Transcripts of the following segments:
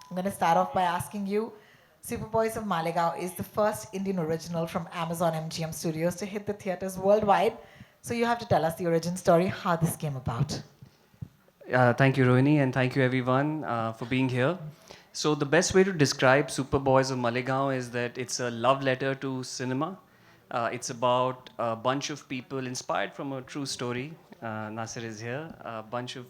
I'm going to start off by asking you, Superboys of Malegaon is the first Indian original from Amazon MGM Studios to hit the theaters worldwide. So you have to tell us the origin story, how this came about. Thank you, Rohini, and thank you everyone for being here. So the best way to describe Superboys of Malegaon is that it's a love letter to cinema. It's about a bunch of people inspired from a true story. Nasir is here. A bunch of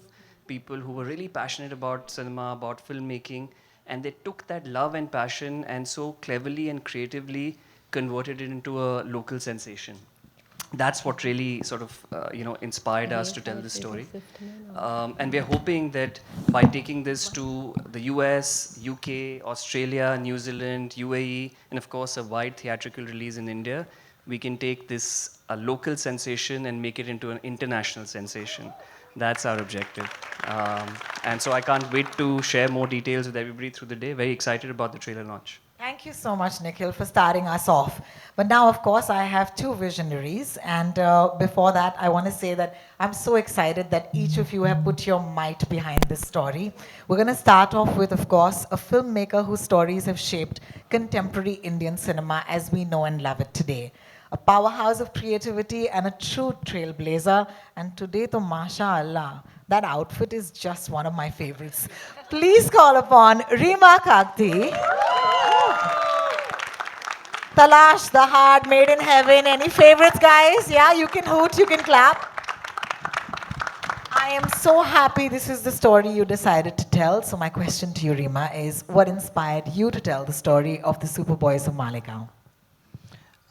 people who were really passionate about cinema, about filmmaking, and they took that love and passion and so cleverly and creatively converted it into a local sensation. That's what really sort of inspired us to tell this story. And we're hoping that by taking this to the US, UK, Australia, New Zealand, UAE, and of course a wide theatrical release in India, we can take this local sensation and make it into an international sensation. That's our objective. And so I can't wait to share more details with everybody through the day. Very excited about the trailer launch. Thank you so much, Nikhil, for starting us off. But now, of course, I have two visionaries. And before that, I want to say that I'm so excited that each of you have put your might behind this story. We're going to start off with, of course, a filmmaker whose stories have shaped contemporary Indian cinema as we know and love it today. A powerhouse of creativity and a true trailblazer. And today, to Masha Allah, that outfit is just one of my favorites. Please call upon Rima Kakti. Talash, The Heart, Made in Heaven. Any favorites, guys? Yeah, you can hoot, you can clap. I am so happy this is the story you decided to tell. So my question to you, Rima, is what inspired you to tell the story of the Superboys of Malegaon?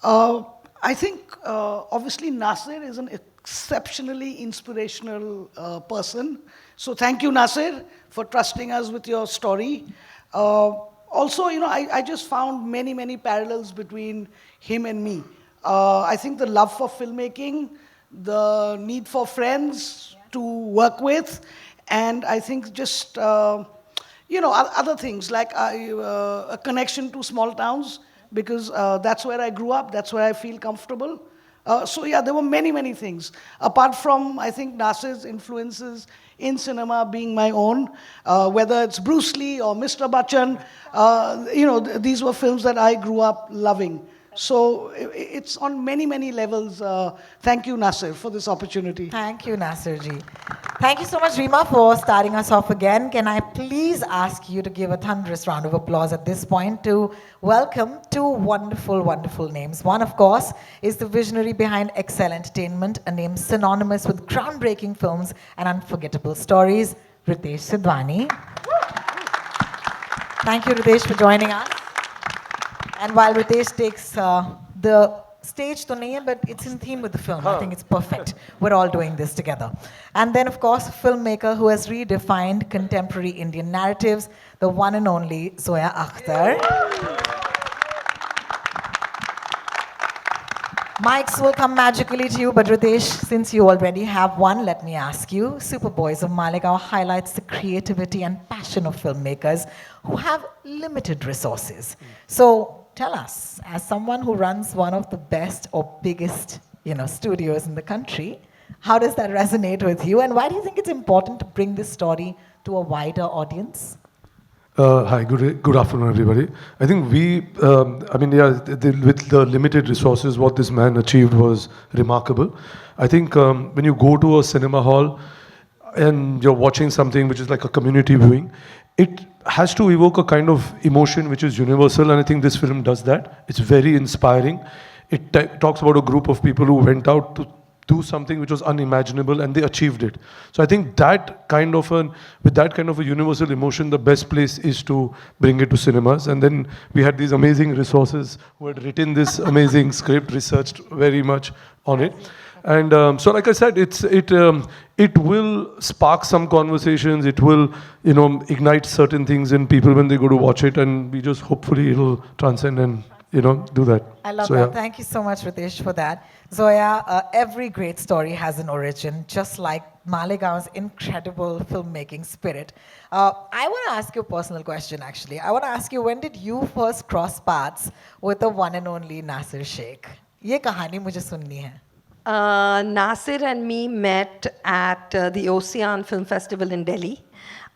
Uh, I think obviously Nasir is an exceptionally inspirational person. So thank you, Nasir, for trusting us with your story. Also, I just found many, many parallels between him and me. I think the love for filmmaking, the need for friends to work with, and I think just, other things like a connection to small towns because that's where I grew up, that's where I feel comfortable. So yeah, there were many, many things. Apart from, I think, Nasir's influences in cinema being my own, whether it's Bruce Lee or Mr. Bachchan, these were films that I grew up loving. So it's on many, many levels. Thank you, Nasir, for this opportunity. Thank you, Nasirji. Thank you so much, Rima, for starting us off again. Can I please ask you to give a thunderous round of applause at this point to welcome two wonderful, wonderful names. One, of course, is the visionary behind Excel Entertainment, a name synonymous with groundbreaking films and unforgettable stories, Ritesh Sidhwani. Thank you, Ritesh, for joining us. And while Ritesh takes the stage to nahi hai, but it's in theme with the film. I think it's perfect. We're all doing this together. And then, of course, a filmmaker who has redefined contemporary Indian narratives, the one and only Zoya Akhtar. Mics will come magically to you, but Ritesh, since you already have one, let me ask you. Superboys of Malegaon highlights the creativity and passion of filmmakers who have limited resources. So tell us, as someone who runs one of the best or biggest, studios in the country, how does that resonate with you, and why do you think it's important to bring this story to a wider audience? Hi, good afternoon, everybody. I think with the limited resources, what this man achieved was remarkable. I think when you go to a cinema hall and you're watching something which is like a community viewing, it has to evoke a kind of emotion which is universal, and I think this film does that. It's very inspiring. It talks about a group of people who went out to do something which was unimaginable and they achieved it. So I think with that kind of a universal emotion, the best place is to bring it to cinemas. And then we had these amazing resources who had written this amazing script, researched very much on it. And so like I said, it will spark some conversations, it will ignite certain things in people when they go to watch it, and we just hopefully it'll transcend and do that. I love So, that. yeah. Thank you so much, Ritesh, for that. Zoya, every great story has an origin, just like Malegaon's incredible filmmaking spirit. I want to ask you a personal question, actually. I want to ask you, when did you first cross paths with the one and only Nasir Sheikh? ये कहानी मुझे सुननी है. Nasir and me met at the Ocean Film Festival in Delhi.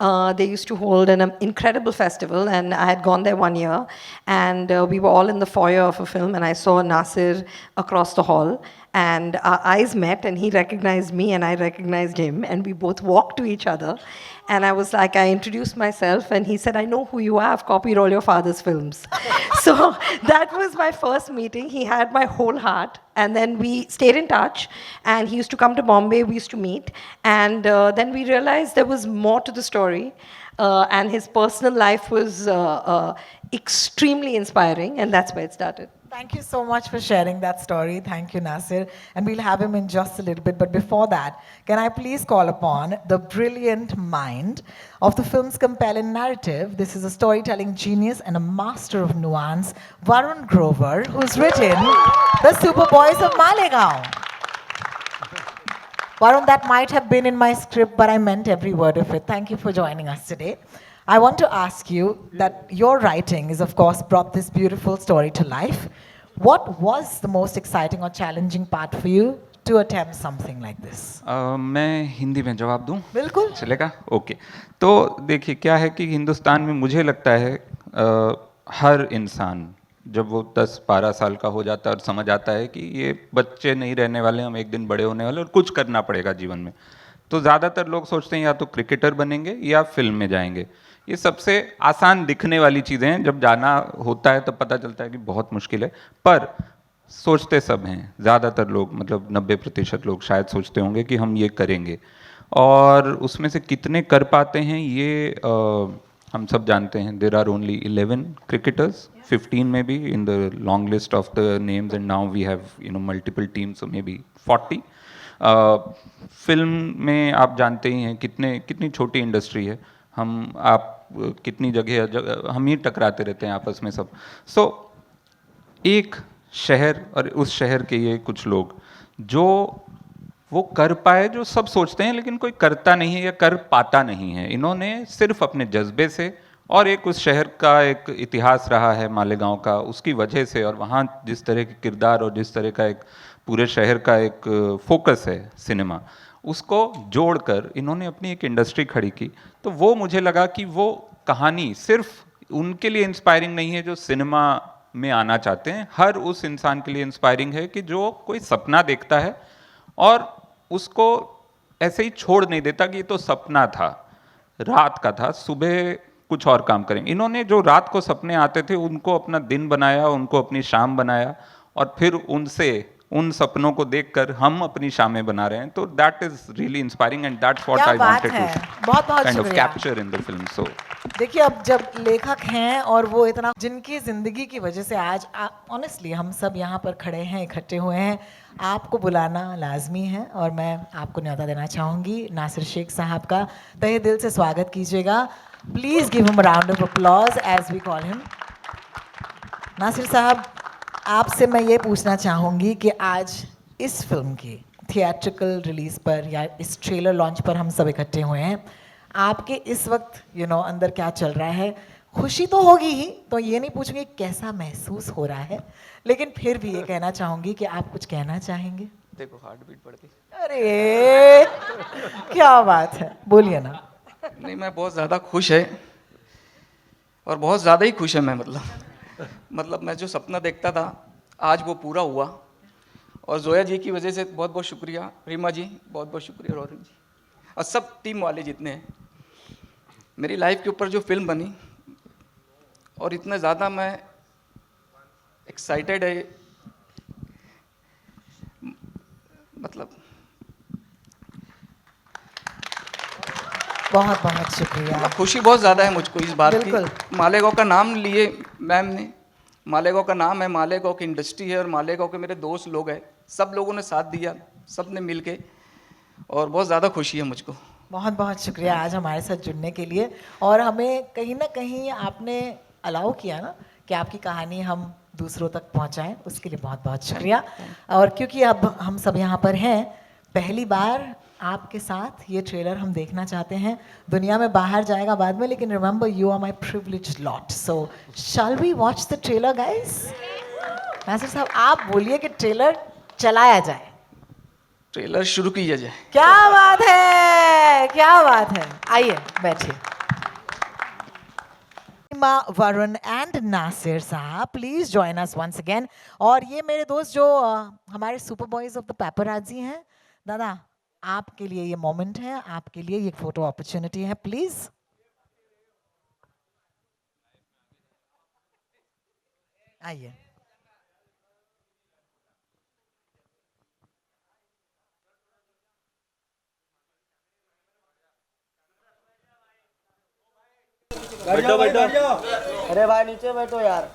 They used to hold an incredible festival, and I had gone there one year, and we were all in the foyer of a film, and I saw Nasir across the hall, and our eyes met, and he recognized me, and I recognized him, and we both walked to each other, and I was like, I introduced myself, and he said, I know who you are, I've copied all your father's films. So that was my first meeting. He had my whole heart, and then we stayed in touch, and he used to come to Bombay, we used to meet, and then we realized there was more to the story, and his personal life was extremely inspiring, and that's where it started. Thank you so much for sharing that story. Thank you, Nasir. And we'll have him in just a little bit. But before that, can I please call upon the brilliant mind of the film's compelling narrative? This is a storytelling genius and a master of nuance, Varun Grover, who's written The Superboys of Malegaon. Varun, that might have been in my script, but I meant every word of it. Thank you for joining us today. I want to ask you that your writing is, of course, brought this beautiful story to life. What was the most exciting or challenging part for you to attempt something like this? मैं हिंदी में जवाब दूं? बिल्कुल। चलेगा? Okay. तो देखिए क्या है कि हिंदुस्तान में मुझे लगता है हर इंसान जब वो 10-12 साल का हो जाता है और समझ आता है कि ये बच्चे नहीं रहने वाले, हम एक दिन बड़े होने वाले और कुछ करना पड़ेगा जीवन में, तो ज़्यादातर लोग सोचते हैं या तो क्रिकेटर बनेंगे या फिल्म में जाएंगे। ये सबसे आसान दिखने वाली चीज़ें हैं, जब जाना होता है तब पता चलता है कि बहुत मुश्किल है, पर सोचते सब हैं। ज़्यादातर लोग, मतलब 90% लोग शायद सोचते होंगे कि हम ये करेंगे, और उसमें से कितने कर पाते हैं ये हम सब जानते हैं। देयर आर ओनली 11 क्रिकेटर्स, 15 में भी in the long list of the names, and now we have multiple teams, so may be 40। Film में आप जानते ही हैं कितनी छोटी इंडस्ट्री है, आप कितनी जगह हम ही टकराते रहते हैं आपस में सब। सो एक शहर और उस शहर के ये कुछ लोग जो वो कर पाए, जो सब सोचते हैं लेकिन कोई करता नहीं है या कर पाता नहीं है, इन्होंने सिर्फ अपने जज्बे से और एक उस शहर का एक इतिहास रहा है मालेगांव का, उसकी वजह से, और वहाँ जिस तरह के किरदार और जिस तरह का एक पूरे शहर का एक फोकस है सिनेमा, उसको जोड़कर इन्होंने अपनी एक इंडस्ट्री खड़ी की। तो वो मुझे लगा कि वो कहानी सिर्फ उनके लिए इंस्पायरिंग नहीं है जो सिनेमा में आना चाहते हैं, हर उस इंसान के लिए इंस्पायरिंग है कि जो कोई सपना देखता है और उसको ऐसे ही छोड़ नहीं देता कि ये तो सपना था, रात का था, सुबह कुछ और काम करेंगे। इन्होंने जो रात को सपने आते थे उनको अपना दिन बनाया, उनको अपनी शाम बनाया, और फिर उन सपनों को देखकर हम अपनी शामें बना रहे हैं। तो that is really inspiring, and that's what I wanted to बहुत काइंड ऑफ शुक्रिया। Capture in the film. So देखिए, अब जब लेखक हैं और वो इतना, जिनकी ज़िंदगी की वजह से आज ऑनेस्टली हम सब यहाँ पर खड़े हैं, इकट्ठे हुए हैं, आपको बुलाना लाजमी है, और मैं आपको न्योता देना चाहूँगी नासिर शेख साहब का। तहे दिल से स्वागत कीजिएगा। Please give him a round of applause as we call him. Nasir sahab, आपसे मैं ये पूछना चाहूँगी कि आज इस फिल्म की थिएट्रिकल रिलीज़ पर या इस ट्रेलर लॉन्च पर हम सब इकट्ठे हुए हैं, आपके इस वक्त अंदर क्या चल रहा है? खुशी तो होगी ही, तो ये नहीं पूछूंगी कैसा महसूस हो रहा है, लेकिन फिर भी ये कहना चाहूँगी कि आप कुछ कहना चाहेंगे? देखो हार्ट बीट बढ़ गई। अरे क्या बात है, बोलिए ना। नहीं, मैं बहुत ज़्यादा खुश है, और बहुत ज़्यादा ही खुश है मैं, मतलब मैं जो सपना देखता था आज वो पूरा हुआ, और जोया जी की वजह से बहुत बहुत शुक्रिया, रीमा जी बहुत बहुत शुक्रिया, रोहन जी और सब टीम वाले जितने हैं। मेरी लाइफ के ऊपर जो फिल्म बनी, और इतना ज़्यादा मैं एक्साइटेड है, मतलब बहुत बहुत शुक्रिया। खुशी बहुत ज़्यादा है मुझको इस बात बिल्कुल। की। मालेगांव का नाम लिए मैम ने, मालेगांव का नाम है, मालेगांव की इंडस्ट्री है, और मालेगांव के मेरे दोस्त लोग हैं, सब लोगों ने साथ दिया, सब ने मिल के, और बहुत ज़्यादा खुशी है मुझको। बहुत बहुत शुक्रिया आज हमारे साथ जुड़ने के लिए, और हमें कहीं ना कहीं आपने अलाउ किया ना कि आपकी कहानी हम दूसरों तक पहुंचाएं, उसके लिए बहुत बहुत शुक्रिया। और क्योंकि अब हम सब यहाँ पर हैं, पहली बार आपके साथ ये ट्रेलर हम देखना चाहते हैं। दुनिया में बाहर जाएगा बाद में, लेकिन remember you are my privileged lot. So shall we watch the trailer guys? Nasir sahab, आप बोलिए कि ट्रेलर चलाया जाए। ट्रेलर शुरू कीजिए जाए। क्या बात है, क्या बात है। आइए बैठिए। Varun and Nasir sahab, please join us once again. और ये मेरे दोस्त जो हमारे super boys of the paparazzi हैं, दादा आपके लिए ये मोमेंट है, आपके लिए ये फोटो अपॉर्चुनिटी है, प्लीज। आइए। बैठो बैठो। अरे भाई नीचे बैठो यार।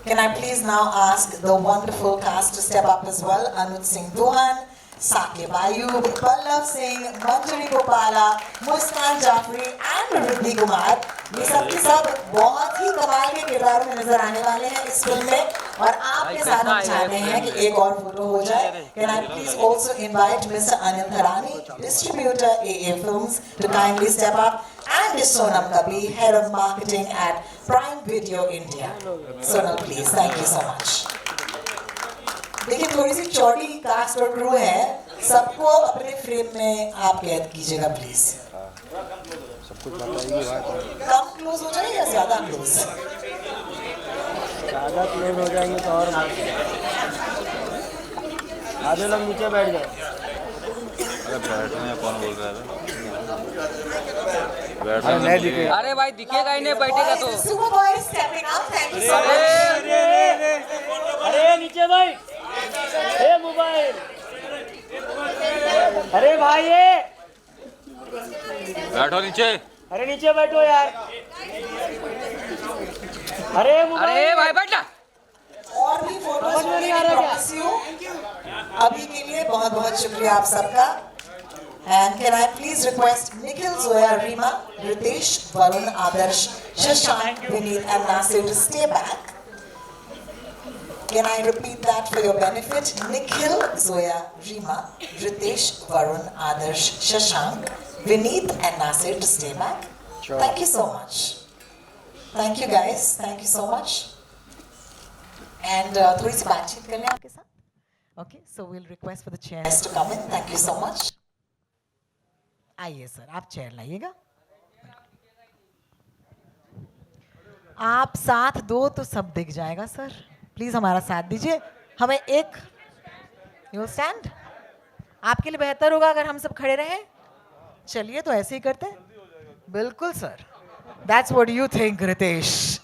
Can I please now ask the wonderful cast to step up as well? Anuj Singh Duhan, Sakib Ayub, Pallav Singh, Manjari Gopala, Muskan Jafri and Riddhi Kumar. ये सब के सब बहुत ही कमाल के किरदारों में नजर आने वाले हैं इस फिल्म में, और आपके साथ हम चाहते हैं कि एक और फोटो हो जाए. Can I please also invite Mr. Anil Tharani, distributor AA Films, to kindly step up, and Sonam Kabir, head of marketing at Prime Video India. Sonam, please, thank you so much. देखिए थोड़ी सी चौड़ी cast और crew है, सबको अपने frame में आप कैद कीजिएगा प्लीज. कम क्लोज हो जाए या ज्यादा क्लोज? ज़्यादा क्लोज हो जाएंगे तो और आधे लोग नीचे बैठ जाओ। अरे बैठने में कौन बोल रहा है? अरे नहीं दिखे। अरे भाई दिखेगा ही नहीं, बैठेगा तो। Super boy stepping up, thank you so much. अरे नीचे भाई, ए मोबाइल, अरे भाई ये, बैठो नीचे। अरे नीचे बैठो यार, अरे मोबाइल, अरे भाई बैठ जा। और भी फोटोज नहीं आ रहा क्या? अभी के लिए बहुत बहुत शुक्रिया आप सबका. And can I please request Nikhil, Zoya, Rima, Ritesh, Varun, Adarsh, Shashank, Vineet and Nasir to stay back. Can I repeat that for your benefit? Nikhil, Zoya, Rima, Ritesh, Varun, Adarsh, Shashank, Vineet and Nasir to stay back. Sure. Thank you so much. Thank you guys. Thank you so much. And थोड़ी सी बातचीत कर लें आपके साथ. Okay, so we'll request for the chairs to come in. Thank you so much. आइए sir, आप chair लाइएगा. आप साथ दो तो सब दिख जाएगा सर. प्लीज हमारा साथ दीजिए. हमें एक यू स्टैंड. आपके लिए बेहतर होगा अगर हम सब खड़े रहें. चलिए तो ऐसे ही करते हैं. बिल्कुल sir. That's what you think, Ritesh.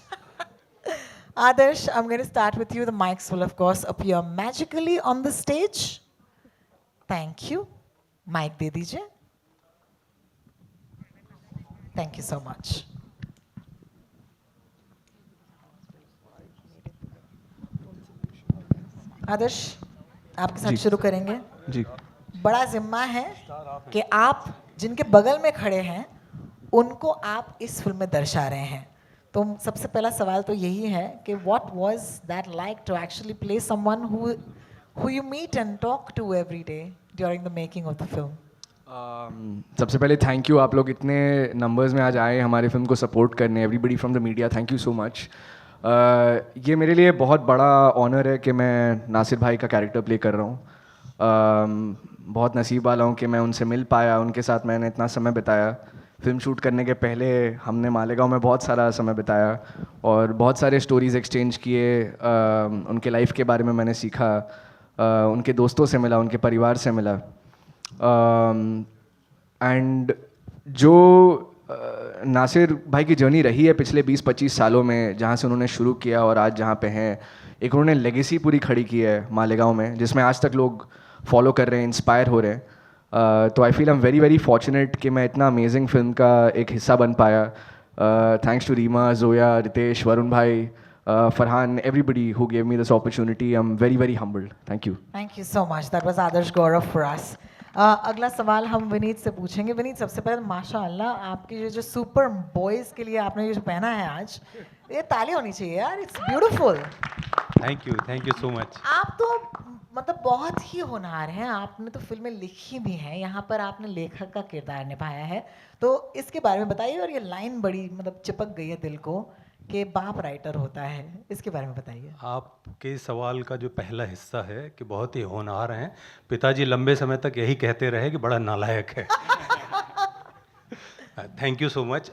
Adarsh, I'm going to start with you. The mics will of course appear magically on the stage. Thank you. Mic दे दीजिए. Thank you so much. आदर्श, आपके साथ शुरू करेंगे. जी. बड़ा जिम्मा है कि आप जिनके बगल में खड़े हैं उनको आप इस फिल्म में दर्शा रहे हैं. तो सबसे पहला सवाल तो यही है कि what was that like to actually play someone who you meet and talk to every day during the making of the film? सबसे पहले थैंक यू, आप लोग इतने नंबर्स में आज आए हमारे फिल्म को सपोर्ट करने. Everybody from the media, thank you so much. ये मेरे लिए बहुत बड़ा ऑनर है कि मैं नासिर भाई का कैरेक्टर प्ले कर रहा हूँ. बहुत नसीब वाला हूँ कि मैं उनसे मिल पाया, उनके साथ मैंने इतना समय बिताया. फिल्म शूट करने के पहले हमने मालेगांव में बहुत सारा समय बिताया और बहुत सारे स्टोरीज़ एक्सचेंज किए. उनके लाइफ के बारे में मैंने सीखा, उनके दोस्तों से मिला, उनके परिवार से मिला. एंड जो नासिर भाई की जर्नी रही है पिछले 20-25 सालों में, जहाँ से उन्होंने शुरू किया और आज जहाँ पे हैं, एक उन्होंने लेगेसी पूरी खड़ी की है मालेगांव में, जिसमें आज तक लोग फॉलो कर रहे हैं, इंस्पायर हो रहे हैं. तो I feel I am very very fortunate कि मैं इतना अमेजिंग फिल्म का एक हिस्सा बन पाया. थैंक्स टू रीमा, जोया, रितेश, वरुण भाई, Farhan, everybody who gave me this opportunity. I'm very, very humbled. Thank you. Thank you so much. That was Adarsh Gaurav for us. अगला सवाल हम विनीत से पूछेंगे. विनीत, सबसे पहले माशाअल्लाह आपके जो सुपर बॉयज़ के लिए आपने ये जो पहना है आज, ये ताली होनी चाहिए यार. It's beautiful. Thank you so much. आप तो मतलब बहुत ही होनहार हैं. आपने तो फिल्में लिखी भी हैं, यहाँ पर आपने लेखक का किरदार निभाया है. तो इसके बारे में बताइए. और ये लाइन बड़ी मतलब चिपक गई है दिल को कि बाप राइटर होता है, इसके बारे में बताइए। आपके सवाल का जो पहला हिस्सा है कि बहुत ही होनहार हैं, पिताजी लंबे समय तक यही कहते रहे कि बड़ा नालायक है। Thank you so much.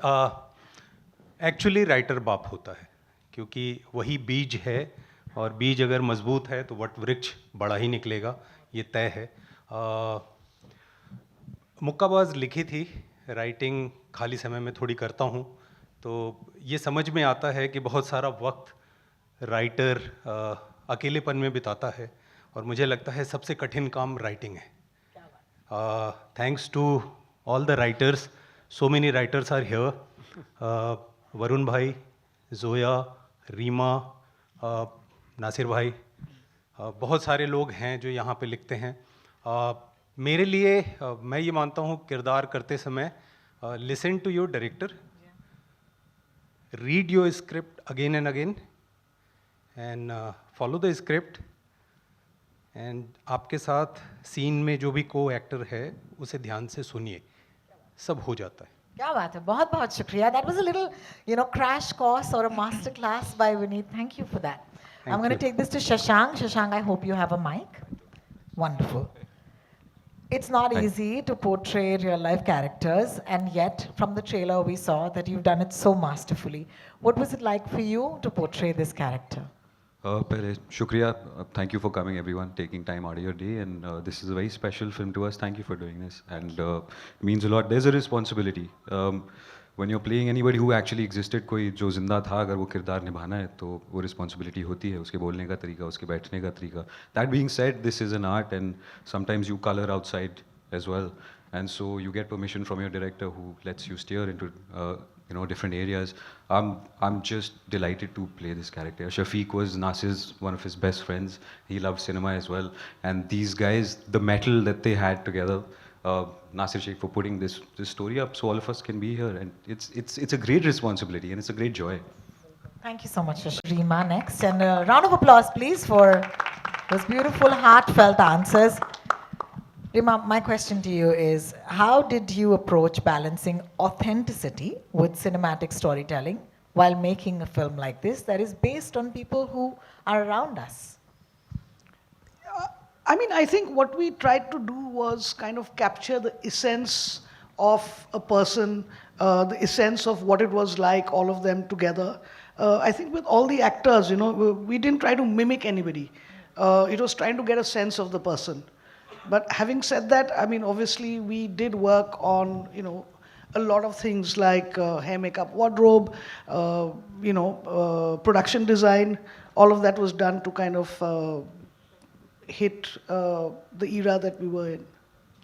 Actually writer बाप होता है, क्योंकि वही बीज है, और बीज अगर मजबूत है तो वट वृक्ष बड़ा ही निकलेगा, ये तय है। मुक्काबाज लिखी थी, राइटिंग खाली समय में थोड़ी करता हूँ, तो ये समझ में आता है कि बहुत सारा वक्त राइटर अकेलेपन में बिताता है, और मुझे लगता है सबसे कठिन काम राइटिंग है। Thanks to all the writers, so many writers are here, Varun भाई, जोया, रीमा, नासिर भाई, बहुत सारे लोग हैं जो यहाँ पे लिखते हैं। मेरे लिए मैं ये मानता हूँ किरदार करते समय, listen to your director, read your script again and again, and follow the script, and आपके साथ सीन में जो भी को एक्टर है उसे ध्यान से सुनिए, सब हो जाता है। क्या बात है, बहुत बहुत शुक्रिया। That was a little, crash course or a master class by Vineet. Thank you for that. I'm going to take this to Shashank. Shashank, I hope you have a mic. Wonderful. It's not easy to portray real life characters, and yet from the trailer we saw that you've done it so masterfully. What was it like for you to portray this character? पहले शुक्रिया, thank you for coming everyone, taking time out of your day, and this is a very special film to us. Thank you for doing this, and it means a lot. There's a responsibility when you're playing anybody who actually existed, कोई जो जिंदा था, अगर वो किरदार निभाना है तो वो रिस्पॉन्सिबिलिटी होती है, उसके बोलने का तरीका, उसके बैठने का तरीका. That being said, this is an art, and sometimes you color outside as well, and so you get permission from your director who lets you steer into different areas. I'm just delighted to play this character. Shafiq was Nasir's one of his best friends. He loved cinema as well, and these guys, the metal that they had together, Nasir Sheikh for putting this story up so all of us can be here, and it's a great responsibility and it's a great joy. Thank you so much, Rima. Next, and a round of applause, please, for those beautiful, heartfelt answers. Rima, my question to you is, how did you approach balancing authenticity with cinematic storytelling while making a film like this that is based on people who are around us? I think what we tried to do was kind of capture the essence of a person, the essence of what it was like, all of them together. I think with all the actors, we didn't try to mimic anybody. It was trying to get a sense of the person. But having said that, obviously we did work on, a lot of things like hair, makeup, wardrobe, production design. All of that was done to kind of hit the era that we were in.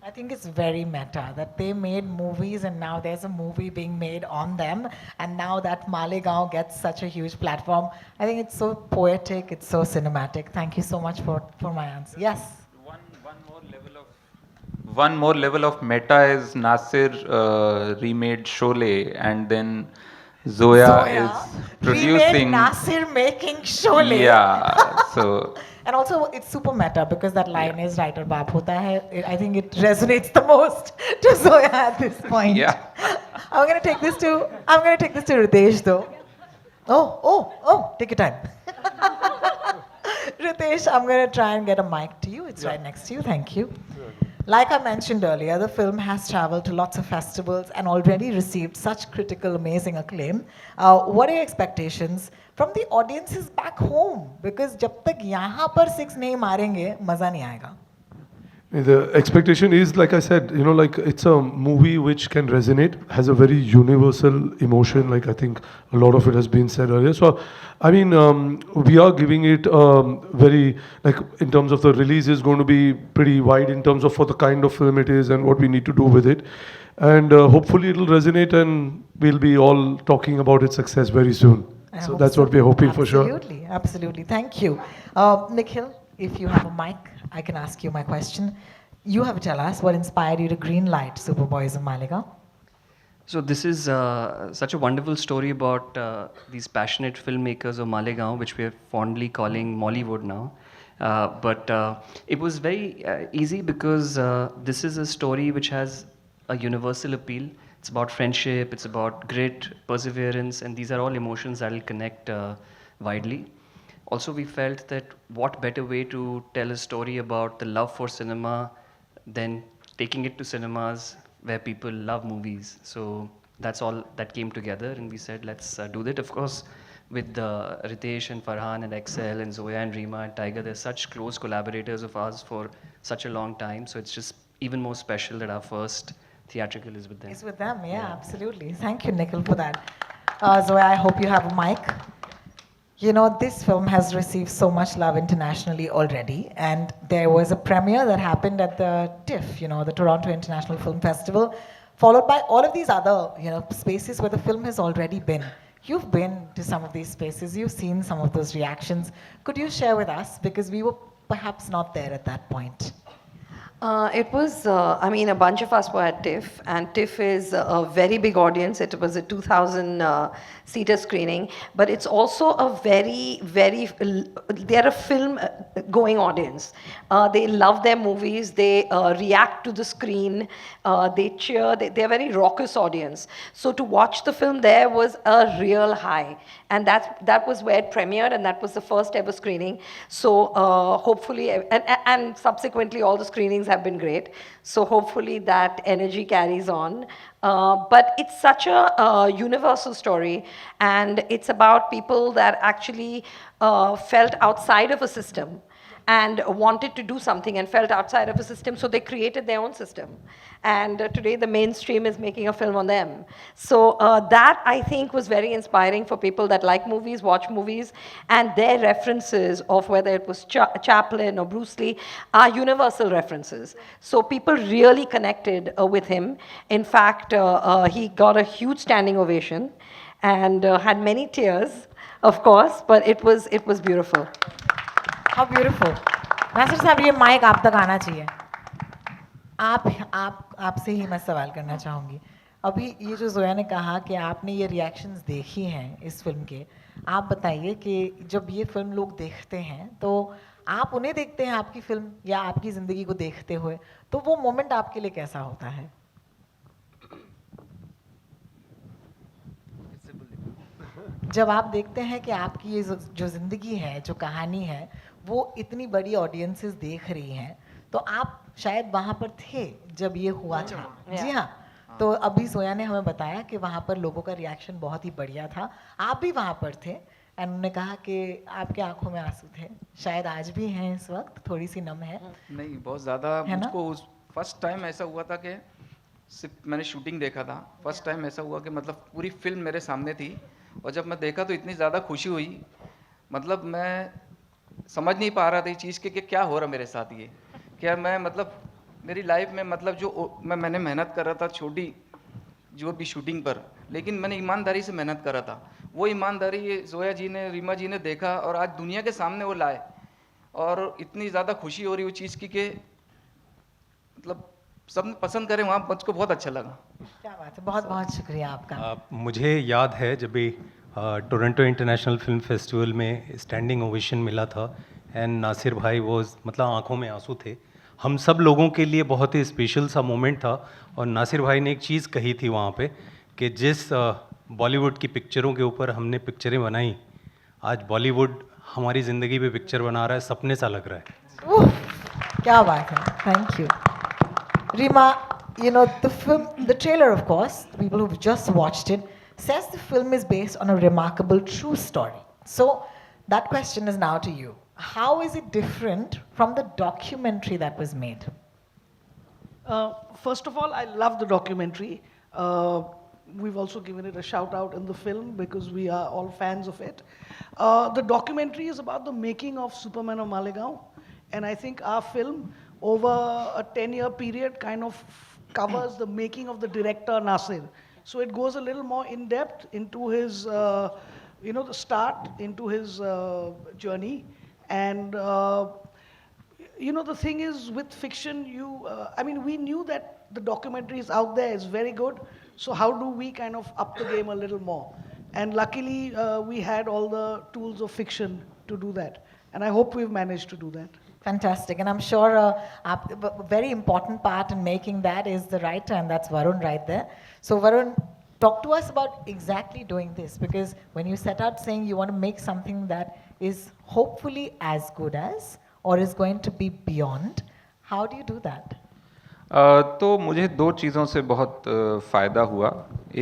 I think it's very meta that they made movies and now there's a movie being made on them, and now that Malegaon gets such a huge platform. I think it's so poetic, it's so cinematic. Thank you so much for my answer. Yes? One more level of meta is Nasir remade Sholay, and then Zoya is producing. Remade Nasir making Sholay. Yeah, so. And also, it's super meta because that line is writer baap hota hai. I think it resonates the most to Zoya at this point. Yeah. I'm gonna take this to Ritesh though. Oh, take your time. Ritesh, I'm gonna try and get a mic to you. It's right next to you. Thank you. Like I mentioned earlier, the film has traveled to lots of festivals and already received such critical, amazing acclaim. What are your expectations from the audiences back home? Because जब तक यहाँ पर 6 नहीं मारेंगे, मजा नहीं आएगा. The expectation is, like I said, it's a movie which can resonate, has a very universal emotion, like I think a lot of it has been said earlier. So, we are giving it very, in terms of the release is going to be pretty wide in terms of for the kind of film it is and what we need to do with it. And hopefully it'll resonate and we'll be all talking about its success very soon. So that's what we're hoping for sure. Absolutely. Thank you. Nikhil, if you have a mic, I can ask you my question. You have to tell us what inspired you to greenlight Superboys of Malegaon. So this is such a wonderful story about these passionate filmmakers of Malegaon, which we are fondly calling Mollywood now. But it was very easy because this is a story which has a universal appeal. It's about friendship, it's about grit, perseverance, and these are all emotions that will connect widely. Also, we felt that what better way to tell a story about the love for cinema than taking it to cinemas where people love movies. So that's all that came together, and we said, let's do that. Of course, with Ritesh and Farhan and Excel and Zoya and Rima and Tiger, they're such close collaborators of ours for such a long time. So it's just even more special that our first theatrical is with them. It's with them, yeah, absolutely. Thank you, Nikhil, for that. Zoya, I hope you have a mic. You know, this film has received so much love internationally already, and there was a premiere that happened at the TIFF, you know, the Toronto International Film Festival, followed by all of these other, you know, spaces where the film has already been. You've been to some of these spaces, you've seen some of those reactions. Could you share with us, because we were perhaps not there at that point? It was, I mean, a bunch of us were at TIFF, and TIFF is a very big audience. It was a 2,000-seater screening, but it's also a they're a film-going audience. They love their movies, they react to the screen, they cheer, they're a very raucous audience. So to watch the film there was a real high, and that was where it premiered, and that was the first ever screening. So hopefully, and subsequently all the screenings have been great. So hopefully that energy carries on. But it's such a universal story, and it's about people that actually felt outside of a system and wanted to do something and felt outside of a system, so they created their own system. And today the mainstream is making a film on them. So that, I think, was very inspiring for people that like movies, watch movies, and their references of whether it was Chaplin or Bruce Lee are universal references. So people really connected with him. In fact, he got a huge standing ovation and had many tears, of course, but it was beautiful. How beautiful. Nasir साहब, ये mic आप तक आना चाहिए. आपसे ही मैं सवाल करना चाहूँगी. अभी ये जो जोया ने कहा कि आपने ये रिएक्शंस देखी हैं इस फिल्म के, आप बताइए कि जब ये फिल्म लोग देखते हैं तो आप उन्हें देखते हैं आपकी फिल्म या आपकी ज़िंदगी को देखते हुए, तो वो मोमेंट आपके लिए कैसा होता है? जब आप देखते हैं कि आपकी ये जो ज़िंदगी है, जो कहानी है, वो इतनी बड़ी ऑडियंसेस देख रही हैं, तो आप शायद वहाँ पर थे जब ये हुआ था. जी हाँ. तो अभी जोया ने हमें बताया कि वहाँ पर लोगों का रिएक्शन बहुत ही बढ़िया था. आप भी वहाँ पर थे, एंड उन्होंने कहा कि आपके आंखों में आंसू थे. शायद आज भी हैं, इस वक्त थोड़ी सी नम है. नहीं, बहुत ज़्यादा. मुझको फर्स्ट टाइम ऐसा हुआ था कि सिर्फ मैंने शूटिंग देखा था. फर्स्ट टाइम ऐसा हुआ कि मतलब पूरी फिल्म मेरे सामने थी, और जब मैं देखा तो इतनी ज़्यादा खुशी हुई. मतलब मैं समझ नहीं पा रहा था इस चीज़ के कि क्या हो रहा मेरे साथ. ये क्या मैं मतलब मेरी लाइफ में मतलब जो मैंने मेहनत कर रहा था छोटी जो भी शूटिंग पर, लेकिन मैंने ईमानदारी से मेहनत कर रहा था. वो ईमानदारी ये जोया जी ने, रीमा जी ने देखा और आज दुनिया के सामने वो लाए, और इतनी ज़्यादा खुशी हो रही वो चीज़ की कि मतलब सब पसंद करें, वहाँ मुझको बहुत अच्छा लगा. क्या बात है, बहुत बहुत शुक्रिया आपका. मुझे याद है जब भी टोरंटो इंटरनेशनल फिल्म फेस्टिवल में स्टैंडिंग ओवेशन मिला था, एंड नासिर भाई वो मतलब आंखों में आंसू थे. हम सब लोगों के लिए बहुत ही स्पेशल सा मोमेंट था, और नासिर भाई ने एक चीज़ कही थी वहाँ पे कि जिस बॉलीवुड की पिक्चरों के ऊपर हमने पिक्चरें बनाई, आज बॉलीवुड हमारी ज़िंदगी पे पिक्चर बना रहा है, सपने सा लग रहा है. क्या बात है. Thank you. Rima, you know, the trailer, of course, people who've just watched it, says the film is based on a remarkable true story. So that question is now to you. How is it different from the documentary that was made? First of all, I love the documentary. We've also given it a shout out in the film because we are all fans of it. The documentary is about the making of Superman of Malegaon, and I think our film, over a 10-year period, kind of covers the making of the director Nasir. So it goes a little more in depth into his, the start, into his journey. And, the thing is with fiction, we knew that the documentary is out there, it's very good. So how do we kind of up the game a little more? And luckily, we had all the tools of fiction to do that. And I hope we've managed to do that. Fantastic. And I'm sure a very important part in making that is the writer, and that's Varun right there. So, Varun, talk to us about exactly doing this, because when you set out saying you want to make something that is hopefully as good as or is going to be beyond, how do you do that? तो मुझे दो चीज़ों से बहुत फ़ायदा हुआ.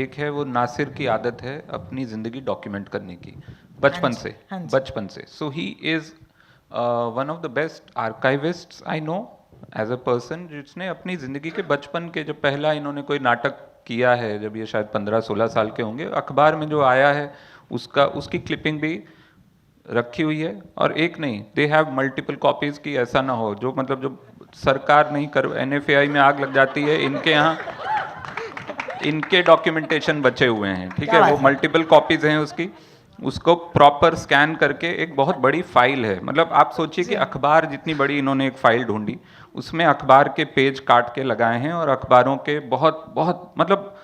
एक है वो नासिर की आदत है अपनी ज़िंदगी डॉक्यूमेंट करने की बचपन से. So he is one of the best archivists I know as a person, जिसने अपनी ज़िंदगी के बचपन के, जब पहला इन्होंने कोई नाटक किया है जब ये शायद 15-16 साल के होंगे, अखबार में जो आया है उसकी क्लिपिंग भी रखी हुई है. और एक नहीं, दे हैव मल्टीपल कॉपीज़ की. ऐसा ना हो जो मतलब जो सरकार नहीं कर, NFAI में आग लग जाती है, इनके यहाँ इनके डॉक्यूमेंटेशन बचे हुए हैं. ठीक है, वो मल्टीपल कॉपीज़ हैं उसको प्रॉपर स्कैन करके एक बहुत बड़ी फाइल है. मतलब आप सोचिए कि अखबार जितनी बड़ी इन्होंने एक फाइल ढूंढी, उसमें अखबार के पेज काट के लगाए हैं, और अखबारों के बहुत बहुत मतलब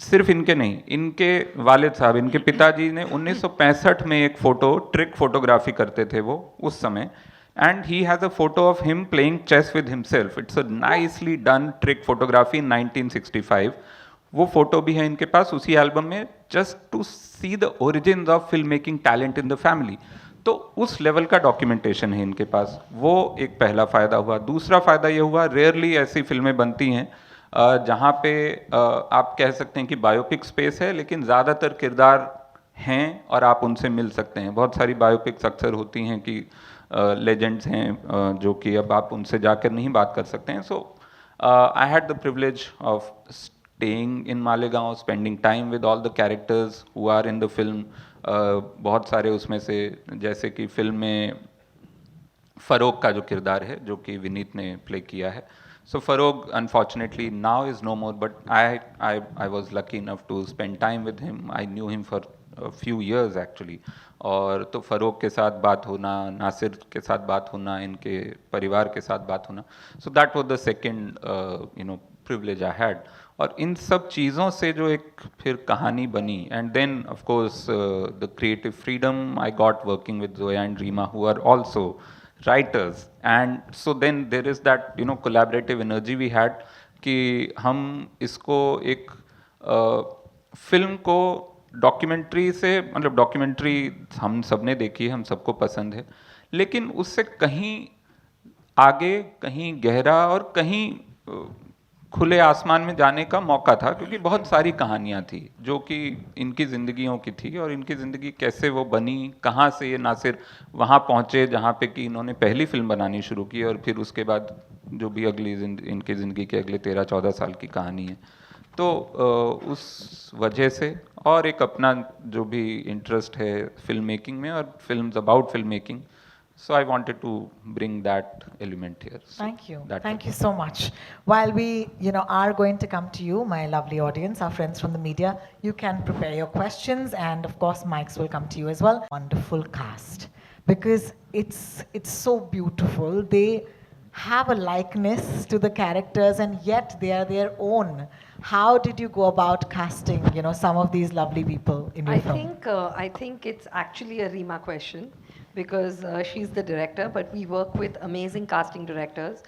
सिर्फ इनके नहीं, इनके वालिद साहब, इनके पिताजी ने 1965 में एक फ़ोटो, ट्रिक फोटोग्राफी करते थे वो उस समय, and he has a photo of him playing chess with himself. It's a nicely done trick photography in 1965. वो फोटो भी है इनके पास उसी एल्बम में, just to see the origins of film making talent in the family. तो उस level का documentation है इनके पास. वो एक पहला फ़ायदा हुआ. दूसरा फ़ायदा ये हुआ, रेयरली ऐसी फिल्में बनती हैं जहाँ पे आप कह सकते हैं कि बायोपिक स्पेस है, लेकिन ज़्यादातर किरदार हैं और आप उनसे मिल सकते हैं. बहुत सारी बायोपिक्स अक्सर होती हैं कि लेजेंड्स हैं जो कि अब आप उनसे जाकर नहीं बात कर सकते हैं. So I had the privilege of staying in Malegaon, spending time with all the characters who are in the film. बहुत सारे उसमें से, जैसे कि फिल्म में फ़रोग का जो किरदार है जो कि विनीत ने प्ले किया है. So Farog, unfortunately, now is no more. But I was lucky enough to spend time with him. I knew him for a few years actually. और तो फ़रोग के साथ बात होना, नासिर के साथ बात होना, इनके परिवार के साथ बात होना. So that was the second privilege I had. और इन सब चीज़ों से जो एक फिर कहानी बनी, and then of course the creative freedom I got working with Zoya and Reema, who are also writers, and so then there is that collaborative energy we had कि हम इसको एक फिल्म को डॉक्यूमेंट्री से, मतलब डॉक्यूमेंट्री हम सब ने देखी है, हम सबको पसंद है, लेकिन उससे कहीं आगे, कहीं गहरा और कहीं खुले आसमान में जाने का मौका था, क्योंकि बहुत सारी कहानियाँ थी जो कि इनकी ज़िंदगियों की थी, और इनकी ज़िंदगी कैसे वो बनी, कहाँ से ये नासिर वहाँ पहुँचे जहाँ पे कि इन्होंने पहली फिल्म बनानी शुरू की, और फिर उसके बाद जो भी अगली इनकी ज़िंदगी के अगले 13-14 साल की कहानी है. तो उस वजह से, और एक अपना जो भी इंटरेस्ट है फिल्म मेकिंग में और films about film making, so I wanted to bring that element here. So Thank you so much. While we are going to come to you, my lovely audience, our friends from the media, you can prepare your questions, and of course mics will come to you as well. Wonderful cast, because it's so beautiful. They have a likeness to the characters, and yet they are their own. How did you go about casting some of these lovely people in your film? I think it's actually a Reema question, because she's the director, but we work with amazing casting directors,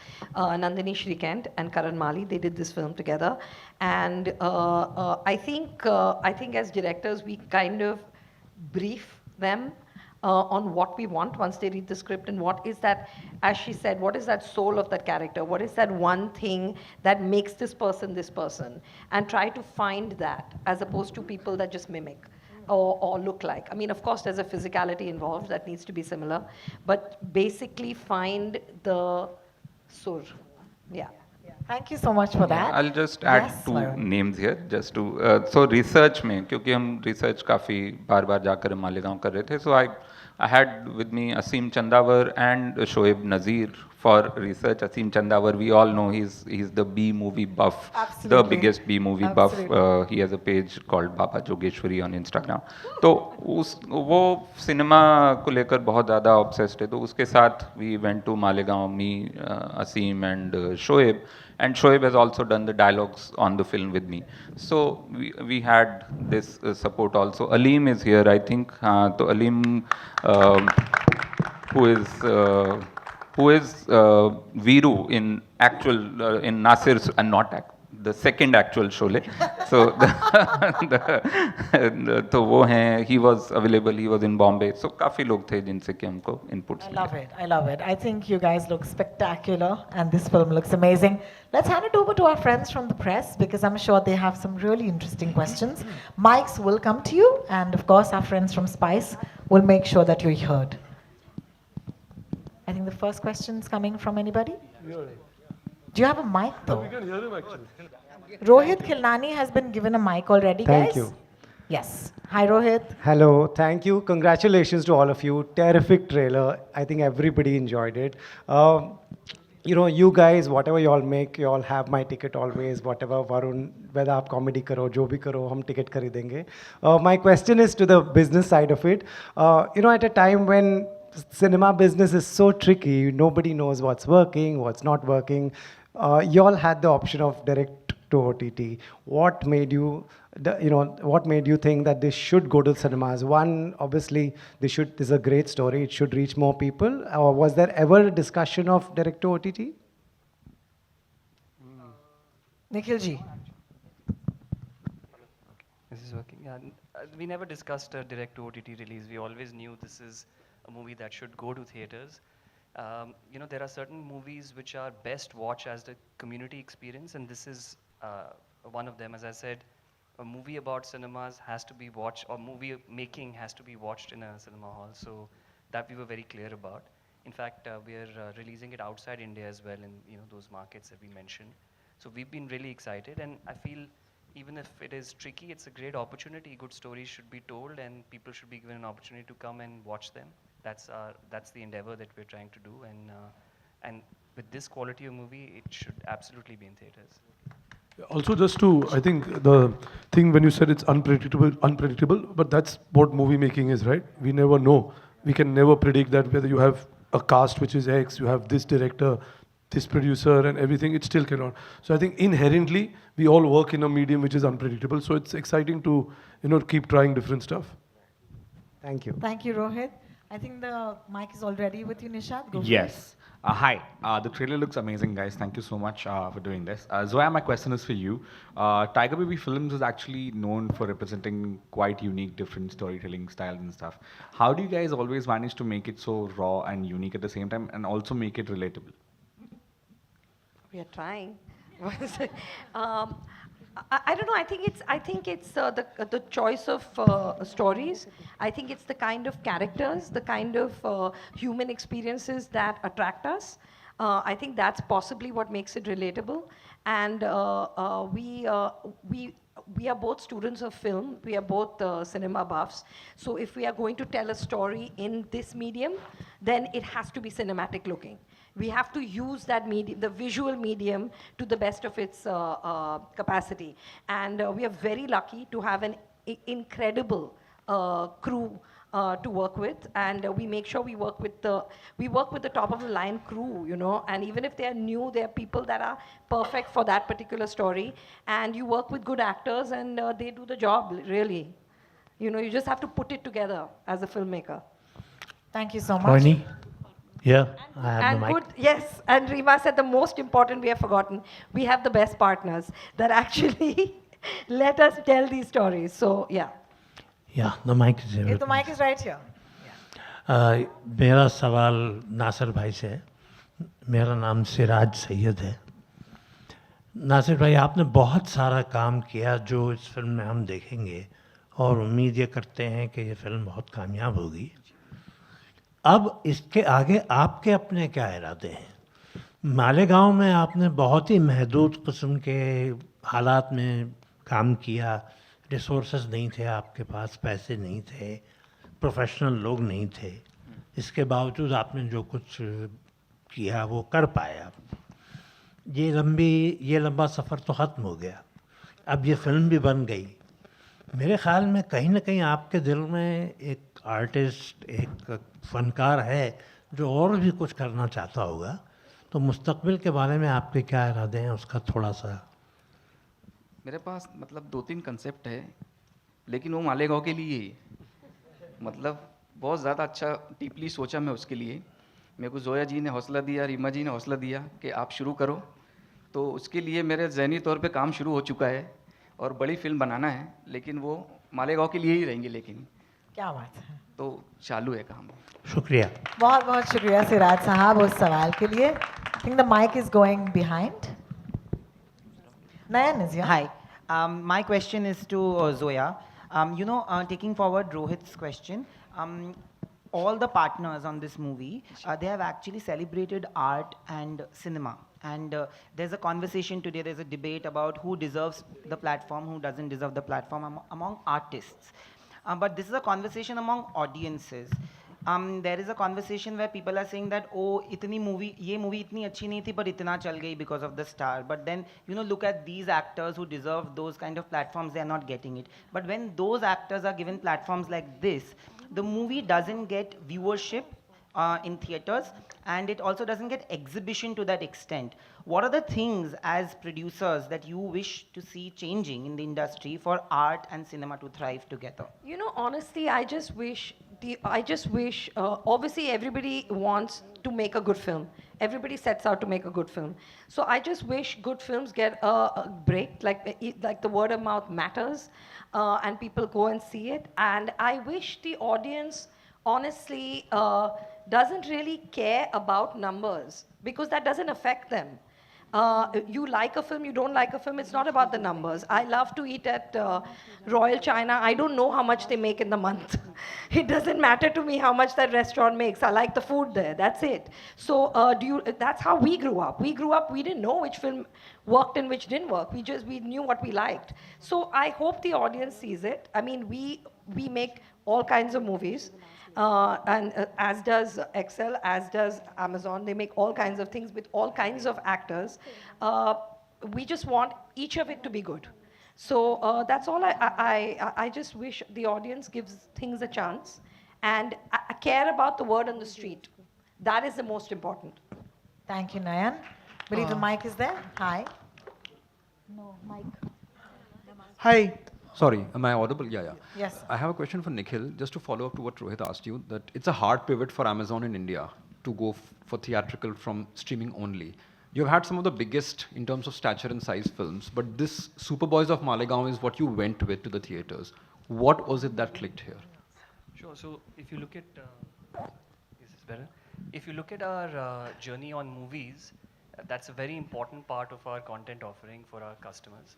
Nandini Shrikant and Karan Mali. They did this film together, and I think as directors we kind of brief them on what we want once they read the script, and what is that, as she said, what is that soul of that character, what is that one thing that makes this person, and try to find that, as opposed to people that just mimic or look like. I mean, of course, there's a physicality involved that needs to be similar, but basically find the sur. Yeah. Thank you so much for that. I'll just add two names here, just to so research में, क्योंकि हम research काफ़ी बार जाकर मालेगांव कर रहे थे, so I had with me Asim Chandavar and Shoaib Nazir for research. Asim Chandavar, we all know he's the B movie buff, the biggest B movie buff. He has a page called Baba Jogeshwari on Instagram. तो वो cinema को लेकर बहुत ज़्यादा obsessed है, तो उसके साथ we went to Malegaon, me, Asim and Shoaib. And Shoaib has also done the dialogues on the film with me. So we had this support also. Aleem is here, who is Viru in actual in Nasir's and not the second actual Sholay. So तो वो हैं, he was available, he was in Bombay. So काफी लोग थे जिनसे कि हमको inputs I love it. I love it. I think you guys look spectacular and this film looks amazing. Let's hand it over to our friends from the press because I'm sure they have some really interesting questions. Mics will come to you and of course our friends from Spice will make sure that you're heard. I think the first question is coming from anybody. Do you have a mic though? We can hear him actually. Rohit Khilnani has been given a mic already, guys. Thank you. Yes. Hi, Rohit. Hello, thank you. Congratulations to all of you. Terrific trailer. I think everybody enjoyed it. You know, you guys, whatever you all make, you all have my ticket always. Whatever, Varun, whether आप comedy करो, जो भी करो, हम ticket खरीदेंगे. My question is to the business side of it. You know, at a time when cinema business is so tricky, nobody knows what's working, what's not working. You all had the option of direct to OTT. What made you, what made you think that this should go to cinemas? One, obviously, this is a great story. It should reach more people. Or was there ever a discussion of direct to OTT? Nikhil ji. This is working. Yeah, we never discussed a direct to OTT release. We always knew this is a movie that should go to theaters. You know, there are certain movies which are best watched as the community experience, and this is one of them. As I said, a movie about cinemas has to be watched, or movie making has to be watched in a cinema hall. So that we were very clear about. In fact, we are releasing it outside India as well in those markets that we mentioned. So we've been really excited, and I feel even if it is tricky, it's a great opportunity. Good stories should be told, and people should be given an opportunity to come and watch them. That's the endeavor that we're trying to do, and with this quality of movie, it should absolutely be in theaters. Also, just to, I think the thing when you said it's unpredictable, but that's what movie making is, right? We never know. We can never predict that whether you have a cast which is X, you have this director, this producer and everything, it still cannot. So I think inherently, we all work in a medium which is unpredictable. So it's exciting to, keep trying different stuff. Thank you. Thank you, Rohit. I think the mic is already with you, Nishad. Go for Yes. Hi. The trailer looks amazing, guys. Thank you so much for doing this. Zoya, my question is for you. Tiger Baby Films is actually known for representing quite unique, different storytelling styles and stuff. How do you guys always manage to make it so raw and unique at the same time, and also make it relatable? We are trying. I don't know. I think it's the choice of stories. I think it's the kind of characters, the kind of human experiences that attract us. I think that's possibly what makes it relatable. And we are both students of film. We are both cinema buffs. So if we are going to tell a story in this medium, then it has to be cinematic looking. We have to use that medium, the visual medium, to the best of its capacity. And we are very lucky to have an incredible crew to work with, and we make sure we work with the top of the line crew, and even if they are new, they are people that are perfect for that particular story, and you work with good actors, and they do the job, really. You just have to put it together as a filmmaker. Thank you so much. Rohini? Yeah, I have And the mic. good, yes, and Rima said the most important we have forgotten. We have the best partners that actually let us tell these stories. So, yeah. Yeah, the mic is here. The mic is right here. मेरा सवाल नासिर भाई से है. मेरा नाम सिराज सैयद है. नासिर भाई, आपने बहुत सारा काम किया जो इस फिल्म में हम देखेंगे, और उम्मीद ये करते हैं कि ये फिल्म बहुत कामयाब होगी. अब इसके आगे आपके अपने क्या इरादे हैं? मालेगांव में आपने बहुत ही महदूद किस्म के हालात में काम किया. रिसोर्सेज नहीं थे आपके पास, पैसे नहीं थे, प्रोफेशनल लोग नहीं थे. इसके बावजूद आपने जो कुछ किया वो कर पाए आप. ये लंबा सफ़र तो ख़त्म हो गया. अब ये फिल्म भी बन गई. मेरे ख़्याल में कहीं ना कहीं आपके दिल में एक आर्टिस्ट, एक फ़नकार है जो और भी कुछ करना चाहता होगा. तो मुस्तक़बिल के बारे में आपके क्या इरादे हैं, उसका थोड़ा सा. मेरे पास मतलब 2-3 कंसेप्ट है, लेकिन वो मालेगांव के लिए ही, मतलब बहुत ज़्यादा अच्छा डीपली सोचा मैं उसके लिए. मेरे को जोया जी ने हौसला दिया, रीमा जी ने हौसला दिया कि आप शुरू करो। तो उसके लिए मेरे ज़हनी तौर पे काम शुरू हो चुका है और बड़ी फिल्म बनाना है, लेकिन वो मालेगांव के लिए ही रहेंगी, लेकिन क्या बात है। तो चालू है काम। शुक्रिया। बहुत बहुत शुक्रिया सिराज साहब उस सवाल के लिए। I think the mic is going behind. Nayan is here. Hi. My question is to Zoya. Taking forward Rohit's question, all the partners on this movie, they have actually celebrated art and cinema. And there's a conversation today, there's a debate about who deserves the platform, who doesn't deserve the platform among artists. But this is a conversation among audiences. There is a conversation where people are saying that, oh, ये movie इतनी अच्छी नहीं थी, but इतना चल गई because of the star. But then, look at these actors who deserve those kind of platforms, they are not getting it. But when those actors are given platforms like this, the movie doesn't get viewership in theaters, and it also doesn't get exhibition to that extent. What are the things as producers that you wish to see changing in the industry for art and cinema to thrive together? Honestly, I just wish obviously everybody wants to make a good film. Everybody sets out to make a good film. So I just wish good films get a break, like the word of mouth matters, and people go and see it. And I wish the audience honestly doesn't really care about numbers, because that doesn't affect them. You like a film, you don't like a film, it's not about the numbers. I love to eat at Royal China. I don't know how much they make in the month. It doesn't matter to me how much that restaurant makes. I like the food there, that's it. So that's how we grew up. We grew up, we didn't know which film worked and which didn't work. We knew what we liked. So I hope the audience sees it. I mean, we make all kinds of movies. And as does Excel, as does Amazon. They make all kinds of things with all kinds of actors. We just want each of it to be good. So that's all. I just wish the audience gives things a chance and care about the word on the street. That is the most important. Thank you, Nayan. Believe the mic is there. Hi. No, mic. Hi. Sorry, am I audible? Yeah. Yes. I have a question for Nikhil, just to follow up to what Rohit asked you, that it's a hard pivot for Amazon in India to go for theatrical from streaming only. You've had some of the biggest in terms of stature and size films, but this Superboys of Malegaon is what you went with to the theaters. What was it that clicked here? Sure. So if you look at, is this better? If you look at our journey on movies, that's a very important part of our content offering for our customers.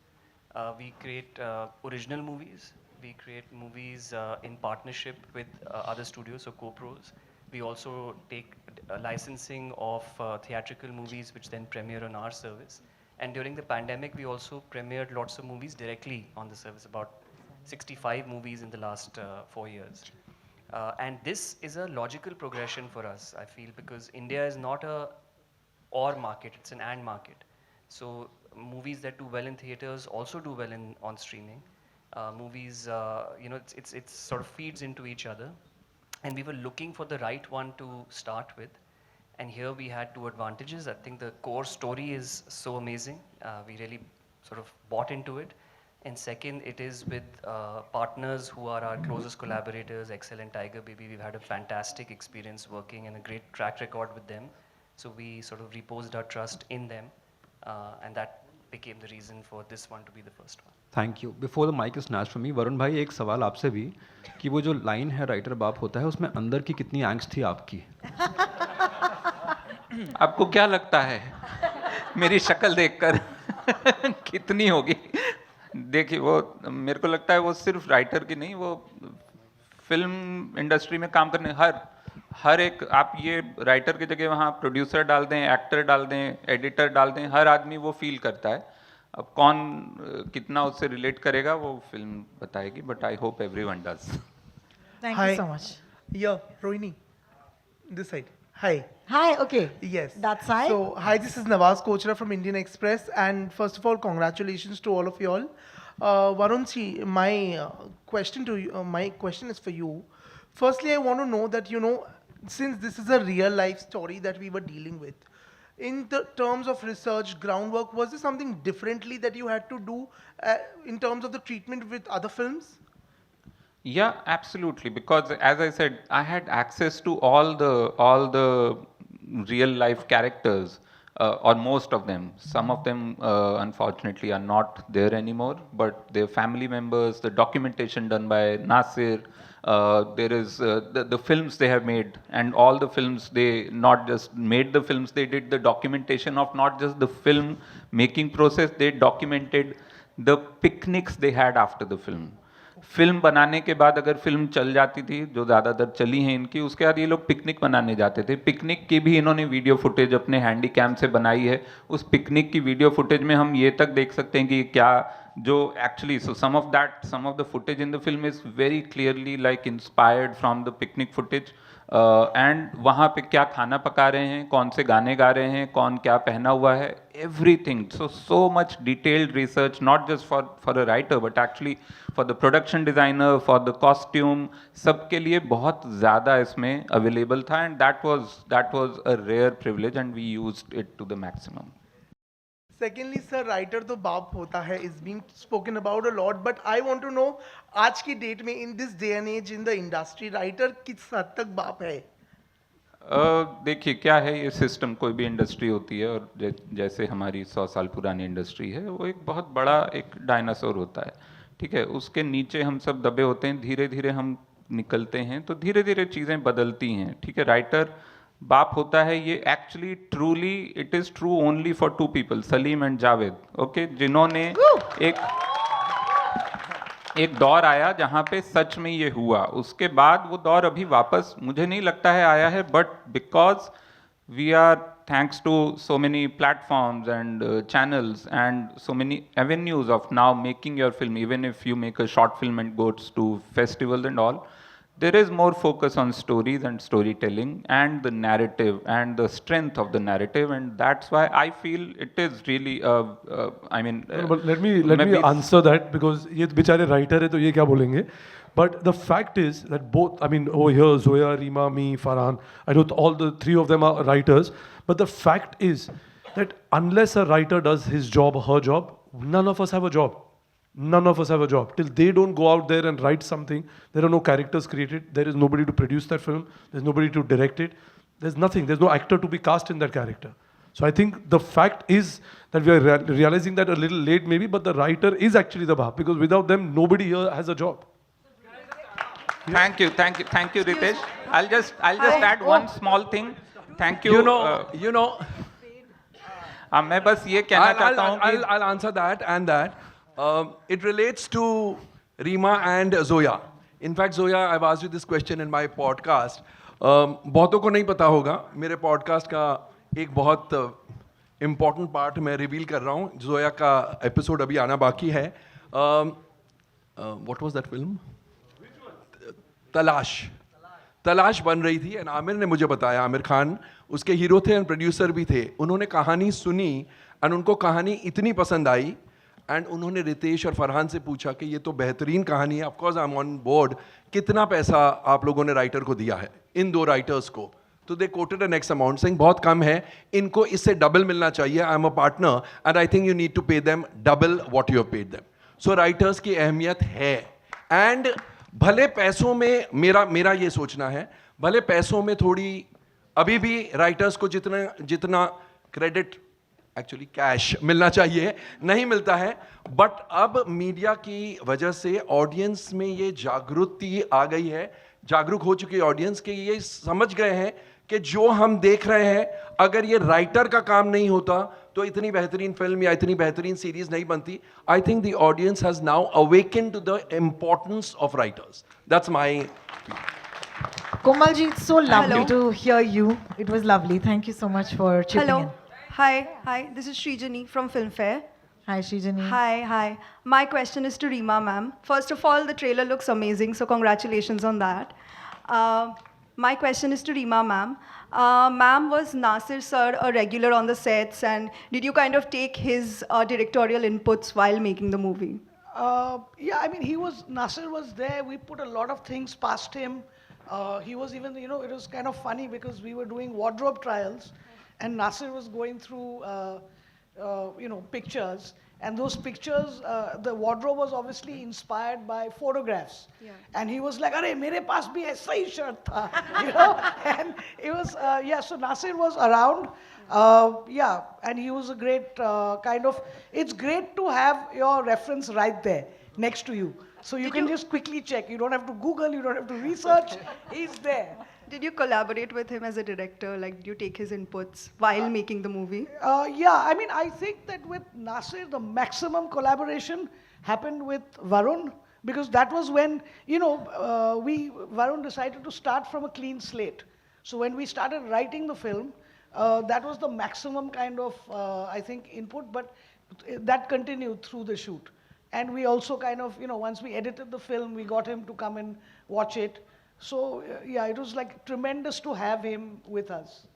We create original movies. We create movies in partnership with other studios, so co-pros. We also take licensing of theatrical movies, which then premiere on our service. And during the pandemic, we also premiered lots of movies directly on the service, about 65 movies in the last 4 years. And this is a logical progression for us, I feel, because India is not a or market, it's an and market. So movies that do well in theaters also do well on streaming. Movies, it sort of feeds into each other. And we were looking for the right one to start with. And here we had two advantages. I think the core story is so amazing. We really sort of bought into it. And second, it is with partners who are our closest collaborators, Excel and Tiger Baby. We've had a fantastic experience working and a great track record with them. So we sort of reposed our trust in them. And that became the reason for this one to be the first one. Thank you before the mic is snatched from me Varun भाई एक सवाल आपसे भी कि वो जो line है writer बाप होता है उसमें अंदर की कितनी एंग्स्ट थी आपकी आपको क्या लगता है मेरी शक्ल देखकर कितनी होगी देखिए वो मेरे को लगता है वो सिर्फ राइटर की नहीं वो फिल्म इंडस्ट्री में काम करने हर एक आप ये राइटर की जगह वहाँ प्रोड्यूसर डाल दें एक्टर डाल दें एडिटर डाल दें हर आदमी वो फील करता है अब कौन कितना उससे रिलेट करेगा वो फिल्म बताएगी but I hope everyone does Thank you so much. Yeah, Rohini, this side. Hi. Hi, okay. Yes. That side. So, hi, this is Nawaz Kochra from Indian Express. And first of all, congratulations to all of you all. Varun, my question is for you. Firstly, I want to know that, since this is a real life story that we were dealing with, in the terms of research, groundwork, was there something differently that you had to do in terms of the treatment with other films? Yeah, absolutely. Because as I said, I had access to all the real life characters, or most of them. Some of them, unfortunately, are not there anymore, but their family members, the documentation done by Nasir, there is the films they have made, and all the films, they not just made the films, they did the documentation of not just the film making process, they documented the picnics they had after the film. Film बनाने के बाद अगर film चल जाती थी, जो ज़्यादातर चली हैं इनकी, उसके बाद ये लोग पिकनिक बनाने जाते थे. पिकनिक की भी इन्होंने वीडियो फुटेज अपने हैंडी कैम से बनाई है. उस पिकनिक की वीडियो फुटेज में हम ये तक देख सकते हैं कि क्या जो actually, so some of the footage in the film is very clearly like inspired from the picnic footage. And वहाँ पे क्या खाना पका रहे हैं, कौन से गाने गा रहे हैं, कौन क्या पहना हुआ है, everything. So much detailed research, not just for a writer, but actually for the production designer, for the costume, सबके लिए बहुत ज़्यादा इसमें available था, and that was a rare privilege, and we used it to the maximum. Secondly, sir, writer तो बाप होता है, is being spoken about a lot, but I want to know, आज की डेट में in this day and age in the industry, writer किस हद तक बाप है? देखिए क्या है, ये सिस्टम, कोई भी इंडस्ट्री होती है, और जैसे हमारी 100 साल पुरानी इंडस्ट्री है, वो एक बहुत बड़ा एक डायनासोर होता है, ठीक है. उसके नीचे हम सब दबे होते हैं, धीरे धीरे हम निकलते हैं, तो धीरे धीरे चीज़ें बदलती हैं, ठीक है. राइटर बाप होता है, ये actually truly it is true only for 2 people, Salim and Javed, okay, जिन्होंने एक दौर आया जहाँ पे सच में ये हुआ. उसके बाद वो दौर अभी वापस मुझे नहीं लगता है आया है, but because we are thanks to so many platforms and channels and so many avenues of now making your film, even if you make a short film and goes to festivals and all, there is more focus on stories and storytelling and the narrative and the strength of the narrative, and that's why I feel it is really I mean No, but let me answer that, because ये बेचारे writer है तो ये क्या बोलेंगे. But the fact is that both, I mean, over here, Zoya, Rima, me, Farhan, I know all the 3 of them are writers, but the fact is that unless a writer does his job or her job, none of us have a job. None of us have a job. Till they don't go out there and write something, there are no characters created, there is nobody to produce that film, there's nobody to direct it, there's nothing, there's no actor to be cast in that character. So I think the fact is that we are realizing that a little late maybe, but the writer is actually the baap, because without them, nobody here has a job. Thank you, Ritesh. I'll just add one small thing. Thank you. You know. मैं बस ये कहना चाहता हूँ कि I'll answer that and that. It relates to Rima and Zoya. In fact, Zoya, I've asked you this question in my podcast. बहुतों को नहीं पता होगा, मेरे podcast का एक बहुत important part मैं reveal कर रहा हूँ. Zoya का episode अभी आना बाकी है. What was that film? तलाश बन रही थी, एंड आमिर ने मुझे बताया, आमिर खान उसके हीरो थे एंड प्रोड्यूसर भी थे. उन्होंने कहानी सुनी एंड उनको कहानी इतनी पसंद आई, एंड उन्होंने रितेश और फरहान से पूछा कि ये तो बेहतरीन कहानी है, of course I am on board, कितना पैसा आप लोगों ने राइटर को दिया है, इन 2 राइटर्स को? तो they quoted an X amount, saying बहुत कम है, इनको इससे डबल मिलना चाहिए, I am a partner and I think you need to pay them double what you have paid them. So writers की अहमियत है, एंड भले पैसों में, मेरा ये सोचना है, भले पैसों में थोड़ी अभी भी राइटर्स को जितना क्रेडिट एक्चुअली कैश मिलना चाहिए नहीं मिलता है, बट अब मीडिया की वजह से ऑडियंस में ये जागृति आ गई है, जागरूक हो चुकी है ऑडियंस, के ये समझ गए हैं कि जो हम देख रहे हैं, अगर ये राइटर का काम नहीं होता तो इतनी बेहतरीन फिल्म या इतनी बेहतरीन सीरीज नहीं बनती. I think the audience has now awaken to the importance of writers. That's my. Komalji, it's so lovely to hear you. It was lovely. Thank you so much for chipping in. Hi, this is Srijani from Filmfare. Hi, Srijani. Hi. My question is to Rima ma'am. First of all, the trailer looks amazing, so congratulations on that. My question is to Rima ma'am. Ma'am, was Nasir sir a regular on the sets, and did you kind of take his directorial inputs while making the movie? Yeah, I mean, Nasir was there. We put a lot of things past him. He was even, it was kind of funny because we were doing wardrobe trials and Nasir was going through, pictures, And those pictures, the wardrobe was obviously inspired by photographs. Yeah. And he was like, "Arey, mere paas bhi aisa hi shirt tha," you know. And it was, yeah. So Nasir was around, yeah, and he was a great kind of. It's great to have your reference right there next to you, so you can just quickly check. You don't have to Google. You don't have to research. He's there. Did you collaborate with him as a director? Like, did you take his inputs while making the movie? Yeah, I mean, I think that with Nasir, the maximum collaboration happened with Varun, because that was when, you know, Varun decided to start from a clean slate. So when we started writing the film, that was the maximum kind of, I think, input, but that continued through the shoot. And we also kind of, you know, once we edited the film, we got him to come and watch it. So, yeah, it was like tremendous to have him with us.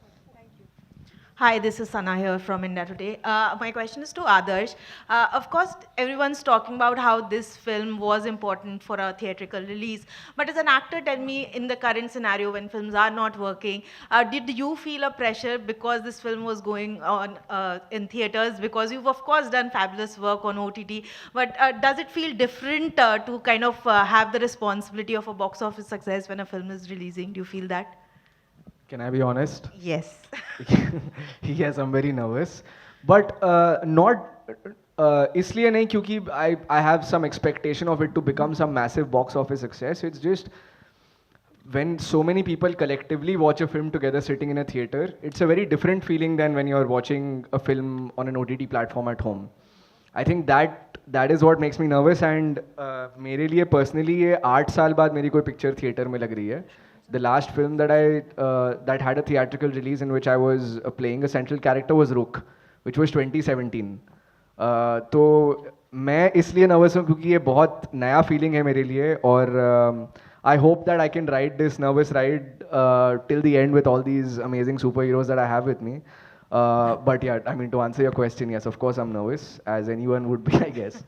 Hi, this is Sana here from India Today. My question is to Adarsh. Of course, everyone's talking about how this film was important for a theatrical release. But as an actor, tell me, in the current scenario when films are not working, did you feel a pressure because this film was going on in theaters? Because you've, of course, done fabulous work on OTT. But does it feel different to kind of have the responsibility of a box office success when a film is releasing? Do you feel that? Can I be honest? Yes. Yes, I'm very nervous. But not इसलिए नहीं क्योंकि I have some expectation of it to become some massive box office success. It's just when so many people collectively watch a film together sitting in a theater, it's a very different feeling than when you're watching a film on an OTT platform at home. I think that is what makes me nervous. And मेरे लिए personally ये 8 साल बाद मेरी कोई picture theater में लग रही है. The last film that that had a theatrical release in which I was playing a central character was Rook, which was 2017. तो मैं इसलिए nervous हूँ क्योंकि ये बहुत नया feeling है मेरे लिए और I hope that I can ride this nervous ride till the end with all these amazing superheroes that I have with me. But yeah, I mean, to answer your question, yes, of course I'm nervous, as anyone would be, I guess.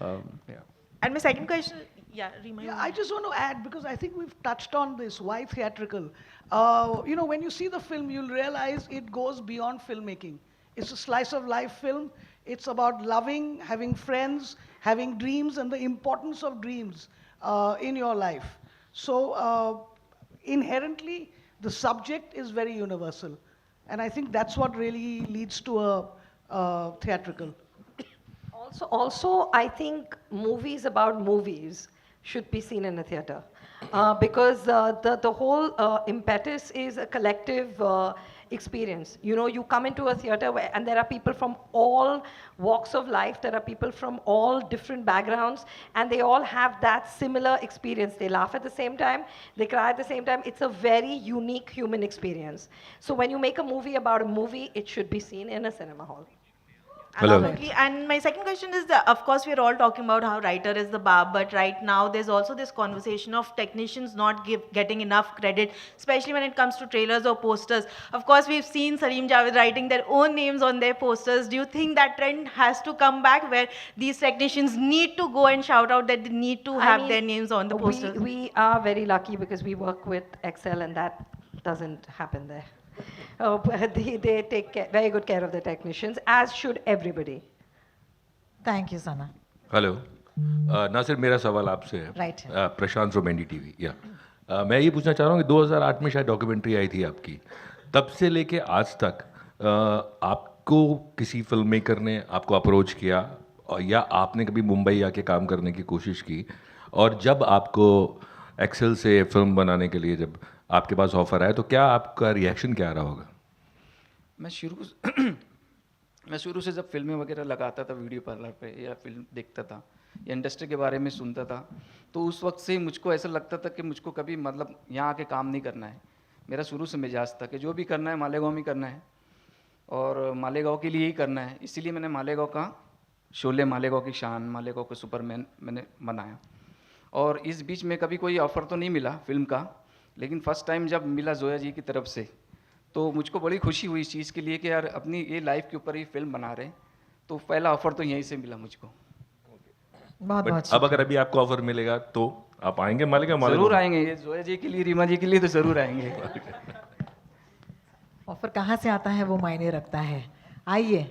Yeah. And my second question, yeah, I just want to add, because I think we've touched on this, why theatrical? You know, when you see the film, you'll realize it goes beyond filmmaking. It's a slice of life film. It's about loving, having friends, having dreams, and the importance of dreams in your life. So inherently, the subject is very universal. And I think that's what really leads to a theatrical. Also, I think movies about movies should be seen in a theater because the whole impetus is a collective experience. You know, you come into a theater and there are people from all walks of life, there are people from all different backgrounds, and they all have that similar experience. They laugh at the same time, they cry at the same time. It's a very unique human experience. So when you make a movie about a movie, it should be seen in a cinema hall. Absolutely. And my second question is that, of course, we're all talking about how writer is the bar, but right now there's also this conversation of technicians not getting enough credit, especially when it comes to trailers or posters. Of course, we've seen Salim Javed writing their own names on their posters. Do you think that trend has to come back where these technicians need to go and shout out that they need to have their names on the posters? We are very lucky because we work with Excel and that doesn't happen there. They take very good care of the technicians, as should everybody. Thank you, Sana. Hello Nasir, मेरा सवाल आपसे है. Right. Prashant from NDTV. या मैं ये पूछना चाह रहा हूँ कि 2008 में शायद डॉक्यूमेंट्री आई थी आपकी. तब से लेके आज तक आपको किसी फिल्म मेकर ने आपको अप्रोच किया या आपने कभी मुंबई आके काम करने की कोशिश की? और जब आपको एक्सेल से फिल्म बनाने के लिए जब आपके पास ऑफर आया तो क्या आपका रिएक्शन क्या रहा होगा? मैं शुरू से जब फिल्में वगैरह लगाता था वीडियो पार्लर पे या फिल्म देखता था या इंडस्ट्री के बारे में सुनता था, तो उस वक्त से मुझको ऐसा लगता था कि मुझको कभी मतलब यहाँ आके काम नहीं करना है. मेरा शुरू से मिजाज था कि जो भी करना है मालेगांव में करना है और मालेगांव के लिए ही करना है. इसीलिए मैंने मालेगांव का शोले, मालेगांव की शान, मालेगांव का सुपरमैन मैंने बनाया. और इस बीच में कभी कोई ऑफ़र तो नहीं मिला फिल्म का, लेकिन फर्स्ट टाइम जब मिला जोया जी की तरफ से तो मुझको बड़ी खुशी हुई इस चीज़ के लिए कि यार अपनी ये लाइफ के ऊपर ही फिल्म बना रहे हैं. तो पहला ऑफ़र तो यहीं से मिला मुझको. बहुत अब अगर अभी आपको ऑफर मिलेगा तो आप आएंगे मालेगांव? जरूर आएंगे. ये जोया जी के लिए, रीमा जी के लिए तो ज़रूर आएंगे. ऑफर कहाँ से आता है वो मायने रखता है. आइए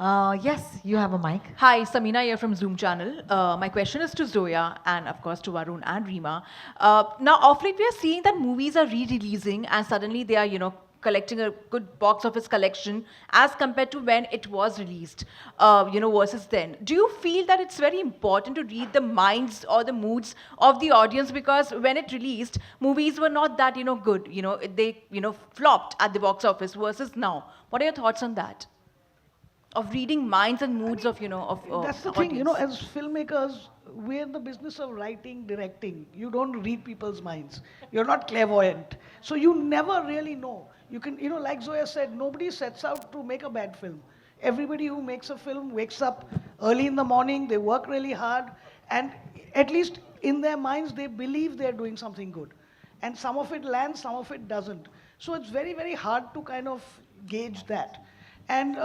Yes, you have a mic. Hi, Samina here from Zoom channel. My question is to Zoya and of course to Varun and Reema. Now, of late we are seeing that movies are re-releasing and suddenly they are, collecting a good box office collection as compared to when it was released, versus then. Do you feel that it's very important to read the minds or the moods of the audience, because when it released, movies were not that, good, they, flopped at the box office versus now. What are your thoughts on that? Of reading minds and moods of, That's the thing, as filmmakers, we're in the business of writing, directing. You don't read people's minds. You're not clairvoyant. So you never really know. You can, like Zoya said, nobody sets out to make a bad film. Everybody who makes a film wakes up early in the morning, they work really hard, and at least in their minds, they believe they're doing something good. And some of it lands, some of it doesn't. So it's very, very hard to kind of gauge that. And,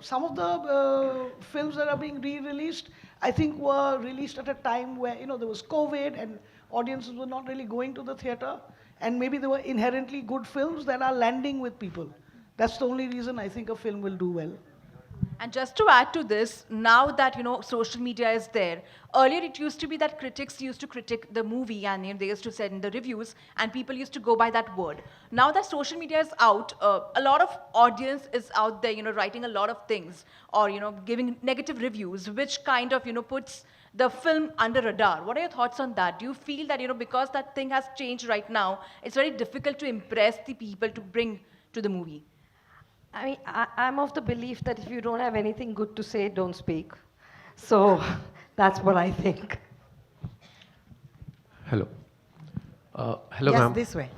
some of the films that are being re-released, I think were released at a time where, there was COVID and audiences were not really going to the theater. And maybe they were inherently good films that are landing with people. That's the only reason I think a film will do well. And just to add to this, now that, social media is there, earlier it used to be that critics used to critique the movie and they used to send the reviews and people used to go by that word. Now that social media is out, a lot of audience is out there, writing a lot of things or, giving negative reviews, which kind of, puts the film under radar. What are your thoughts on that? Do you feel that, because that thing has changed right now, it's very difficult to impress the people to bring to the movie? I mean, I'm of the belief that if you don't have anything good to say, don't speak. So that's what I think. Hello hello Yes, ma'am this way.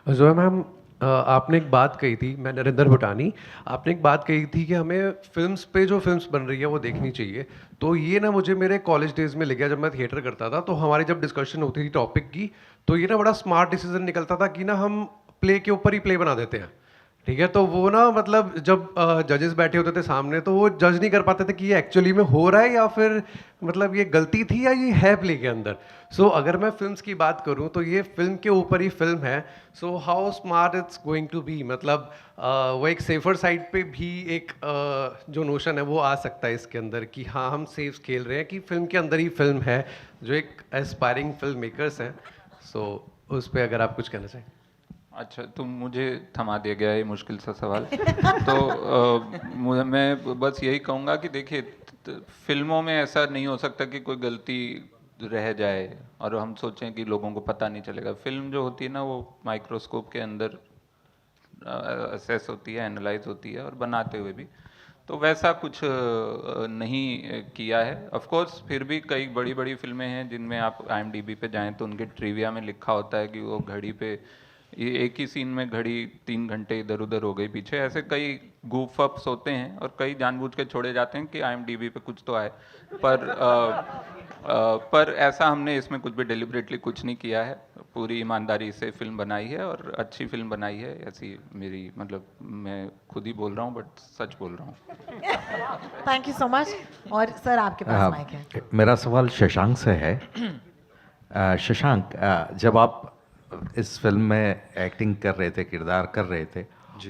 Zoya ma'am आपने एक बात कही थी, मैं नरेंद्र भुटानी, आपने एक बात कही थी कि हमें फिल्म्स पे जो फिल्म्स बन रही है वो देखनी चाहिए. तो ये ना मुझे मेरे कॉलेज डेज में लगा, जब मैं थिएटर करता था तो हमारी जब डिस्कशन होती थी टॉपिक की, तो ये ना बड़ा स्मार्ट डिसीजन निकलता था कि ना हम प्ले के ऊपर ही प्ले बना देते हैं. ठीक है, तो वो ना मतलब जब जजेस बैठे होते थे सामने तो वो जज नहीं कर पाते थे कि ये एक्चुअली में हो रहा है या फिर मतलब ये गलती थी या ये है प्ले के अंदर. सो अगर मैं फिल्म्स की बात करूं तो ये फिल्म के ऊपर ही फिल्म है. So how smart it's going to be, मतलब वो एक सेफर साइड पे भी एक जो नोशन है वो आ सकता है इसके अंदर कि हाँ हम सेफ खेल रहे हैं कि फिल्म के अंदर ही फिल्म है, जो एक एस्पायरिंग फिल्म मेकर्स हैं. सो उस पर अगर आप कुछ कहना चाहें. अच्छा, तो मुझे थमा दिया गया ये मुश्किल सा सवाल. तो मैं बस यही कहूँगा कि देखिए, फिल्मों में ऐसा नहीं हो सकता कि कोई गलती रह जाए और हम सोचें कि लोगों को पता नहीं चलेगा. फिल्म जो होती है ना, वो माइक्रोस्कोप के अंदर असेस होती है, एनालाइज होती है और बनाते हुए भी. तो वैसा कुछ नहीं किया है. ऑफ कोर्स फिर भी कई बड़ी बड़ी फिल्में हैं जिनमें आप IMDb पे जाएं तो उनके ट्रिविया में लिखा होता है कि वो घड़ी पे ये एक ही सीन में घड़ी 3 घंटे इधर उधर हो गई पीछे. ऐसे कई गूफ अप्स होते हैं और कई जानबूझ के छोड़े जाते हैं कि IMDb पे कुछ तो आए. पर ऐसा हमने इसमें कुछ भी डेलिबरेटली कुछ नहीं किया है. पूरी ईमानदारी से फिल्म बनाई है और अच्छी फिल्म बनाई है. ऐसी मेरी, मतलब मैं खुद ही बोल रहा हूँ बट सच बोल रहा हूँ. Thank you so much. और सर आपके पास माइक है. मेरा सवाल शशांक से है. शशांक, जब आप इस फिल्म में एक्टिंग कर रहे थे, किरदार कर रहे थे,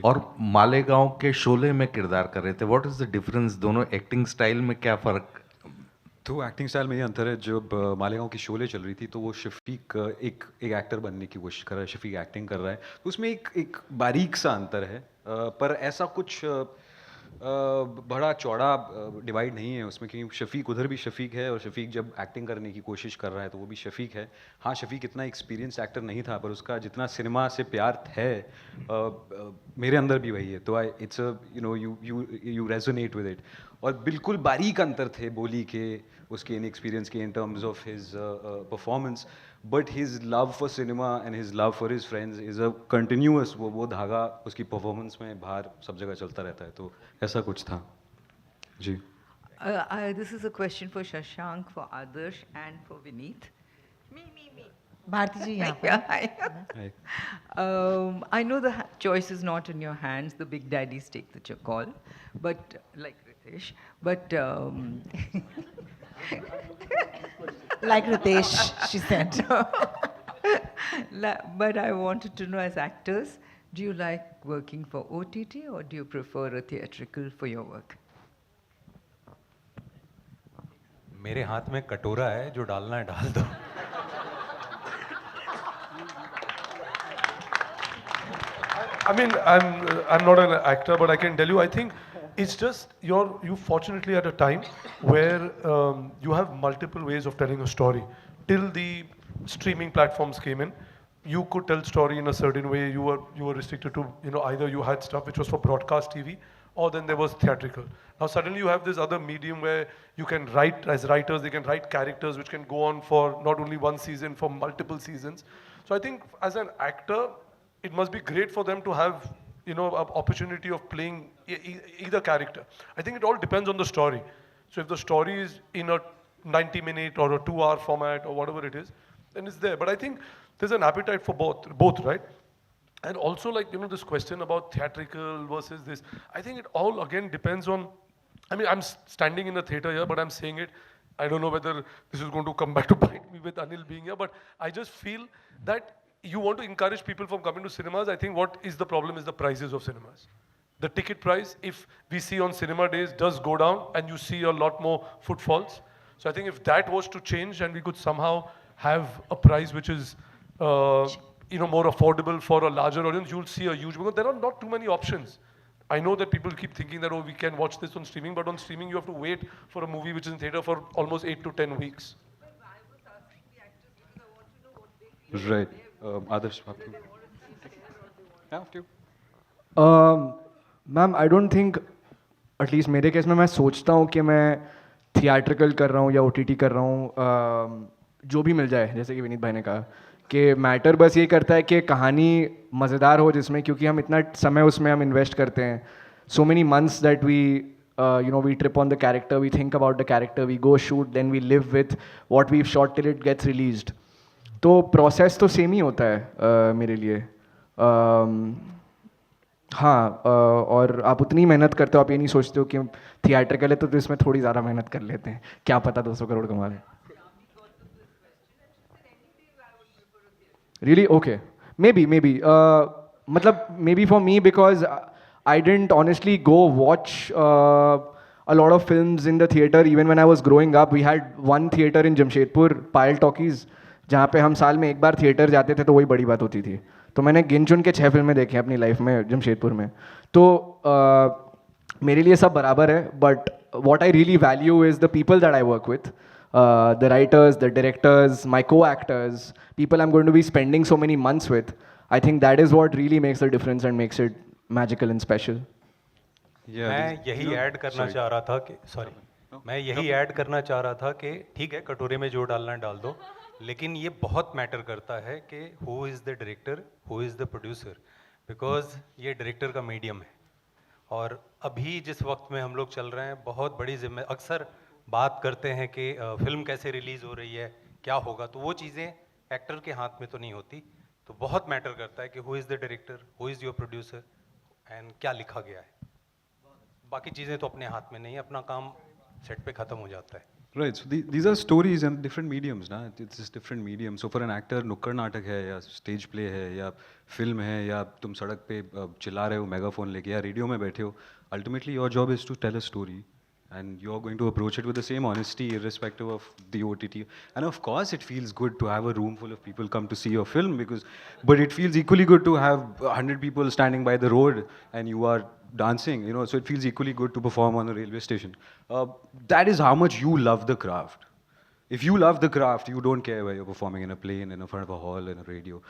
और मालेगांव के शोले में किरदार कर रहे थे, व्हाट इज द डिफरेंस? दोनों एक्टिंग स्टाइल में क्या फ़र्क? तो एक्टिंग स्टाइल में ये अंतर है. जब मालेगांव की शोले चल रही थी तो वो शफीक एक एक्टर बनने की कोशिश कर रहा है, शफीक एक्टिंग कर रहा है, तो उसमें एक बारीक सा अंतर है. पर ऐसा कुछ बड़ा चौड़ा डिवाइड नहीं है उसमें, क्योंकि शफीक उधर भी शफीक है और शफीक जब एक्टिंग करने की कोशिश कर रहा है तो वो भी शफीक है. हाँ, शफीक इतना एक्सपीरियंस एक्टर नहीं था, पर उसका जितना सिनेमा से प्यार है मेरे अंदर भी वही है. तो it's you resonate with it. और बिल्कुल बारीक अंतर थे बोली के, उसके इनएक्सपीरियंस के in terms of his performance, but his love for cinema and his love for his friends is a continuous. वो धागा उसकी परफॉर्मेंस में बाहर सब जगह चलता रहता है. तो ऐसा कुछ था जी. This is a question for Shashank, for Adarsh and for Vineet. Me. Bharti जी यहाँ पे. Hi. I know the choice is not in your hands. The big daddies take the call, but like Ritesh, but like Ritesh, she said. But I wanted to know, as actors, do you like working for OTT or do you prefer a theatrical for your work? मेरे हाथ में कटोरा है, जो डालना है डाल दो। I mean, I'm not an actor, but I can tell you, I think it's just you fortunately at a time where you have multiple ways of telling a story. Till the streaming platforms came in, you could tell story in a certain way. You were restricted to, you know, either you had stuff which was for broadcast TV, or then there was theatrical. Now suddenly you have this other medium where you can write, as writers, they can write characters which can go on for not only one season, for multiple seasons. So I think as an actor, it must be great for them to have, you know, an opportunity of playing either character. I think it all depends on the story. So if the story is in a 90-minute or a 2-hour format or whatever it is, then it's there. But I think there's an appetite for both, right? And also, like, you know, this question about theatrical versus this, I think it all again depends on, I mean, I'm standing in the theater here, but I'm saying it, I don't know whether this is going to come back to bite me with Anil being here, but I just feel that you want to encourage people from coming to cinemas. I think what is the problem is the prices of cinemas. The ticket price, if we see on cinema days, does go down and you see a lot more footfalls. So I think if that was to change and we could somehow have a price which is, you know, more affordable for a larger audience, you'll see a huge, because there are not too many options. I know that people keep thinking that, oh, we can watch this on streaming, but on streaming you have to wait for a movie which is in theater for almost 8 to 10 weeks. Right. Others, ma'am I don't think, at least मेरे case में मैं सोचता हूँ कि मैं theatrical कर रहा हूँ या OTT कर रहा हूँ, जो भी मिल जाए, जैसे कि विनीत भाई ने कहा कि मैटर बस ये करता है कि कहानी मज़ेदार हो जिसमें, क्योंकि हम इतना समय उसमें हम इन्वेस्ट करते हैं, so many months that we you know, we trip on the character, we think about the character, we go shoot, then we live with what we've shot till it gets released. तो process तो same ही होता है मेरे लिए। हाँ, और आप उतनी मेहनत करते हो, आप ये नहीं सोचते हो कि थिएट्रिकल है तो इसमें थोड़ी ज़्यादा मेहनत कर लेते हैं, क्या पता 200 करोड़ कमा लें। Really? Okay. Maybe. मतलब maybe for me, because I didn't honestly go watch a lot of films in the theater even when I was growing up. We had one theater in Jamshedpur, Payal Talkies, जहाँ पे हम साल में एक बार theatre जाते थे तो वही बड़ी बात होती थी। तो मैंने गिन चुन के 6 फिल्में देखी अपनी लाइफ में जमशेदपुर में। तो मेरे लिए सब बराबर है, but what I really value is the people that I work with. The writers, the directors, my co-actors, people I'm going to be spending so many months with. I think that is what really makes the difference and makes it magical and special. मैं यही add करना चाह रहा था कि ठीक है, कटोरे में जो डालना है डाल दो, लेकिन ये बहुत मैटर करता है कि who is the director, who is the producer, because ये डायरेक्टर का मीडियम है। और अभी जिस वक्त में हम लोग चल रहे हैं, बहुत बड़ी जिम्मेदारी, अक्सर बात करते हैं कि फिल्म कैसे रिलीज़ हो रही है, क्या होगा, तो वो चीज़ें एक्टर के हाथ में तो नहीं होती। तो बहुत मैटर करता है कि who is the director, who is your producer and क्या लिखा गया है। बाकी चीज़ें तो अपने हाथ में नहीं, अपना काम सेट पे ख़त्म हो जाता है। Right, so these are stories and different mediums, ना? It's just different mediums. So for an actor, नुक्कड़ नाटक है या स्टेज प्ले है या फिल्म है या तुम सड़क पे चिल्ला रहे हो मेगाफोन लेके या रेडियो में बैठे हो, ultimately your job is to tell a story. And you're going to approach it with the same honesty irrespective of the OTT. And of course it feels good to have a room full of people come to see your film, but it feels equally good to have 100 people standing by the road and you are dancing, you know, so it feels equally good to perform on a railway station. That is how much you love the craft. If you love the craft, you don't care where you're performing in a plane, in front of a hall, in a radio.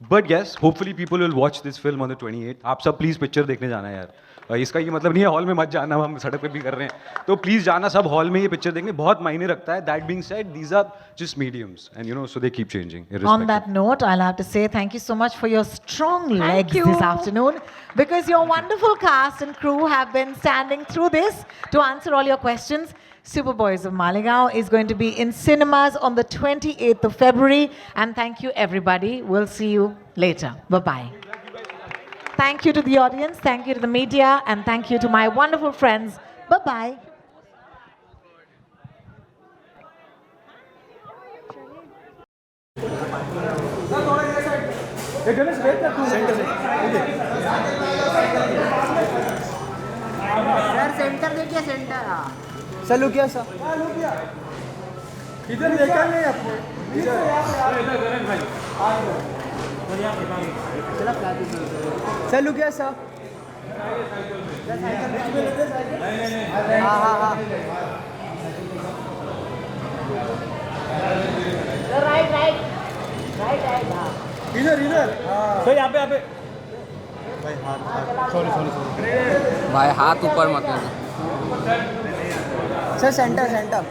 But yes, hopefully people will watch this film on the 28th. आप सब please picture देखने जाना है यार। इसका ये मतलब नहीं है हॉल में मत जाना, हम सड़क पे भी कर रहे हैं, तो प्लीज जाना सब हॉल में ये पिक्चर देखने, बहुत मायने रखता है। That being said, these are just mediums, and you know, so they keep changing. On that note, I'll have to say thank you so much for your strong legs this afternoon, because your wonderful cast and crew have been standing through this to answer all your questions. Superboys of Maligaon is going to be in cinemas on the 28th of February, and thank you everybody. We'll see you later. Bye-bye. Thank you to the audience, thank you to the media, and thank you to my wonderful friends. Bye-bye. Sir centre देखिए, centre. Sir look here sir. इधर देखा नहीं आपने sir look here sir हाँ हाँ हाँ right right right right हाँ इधर इधर सर यहाँ पे भाई हाथ सॉरी सॉरी सॉरी भाई हाथ ऊपर मत लेना सर सेंटर सेंटर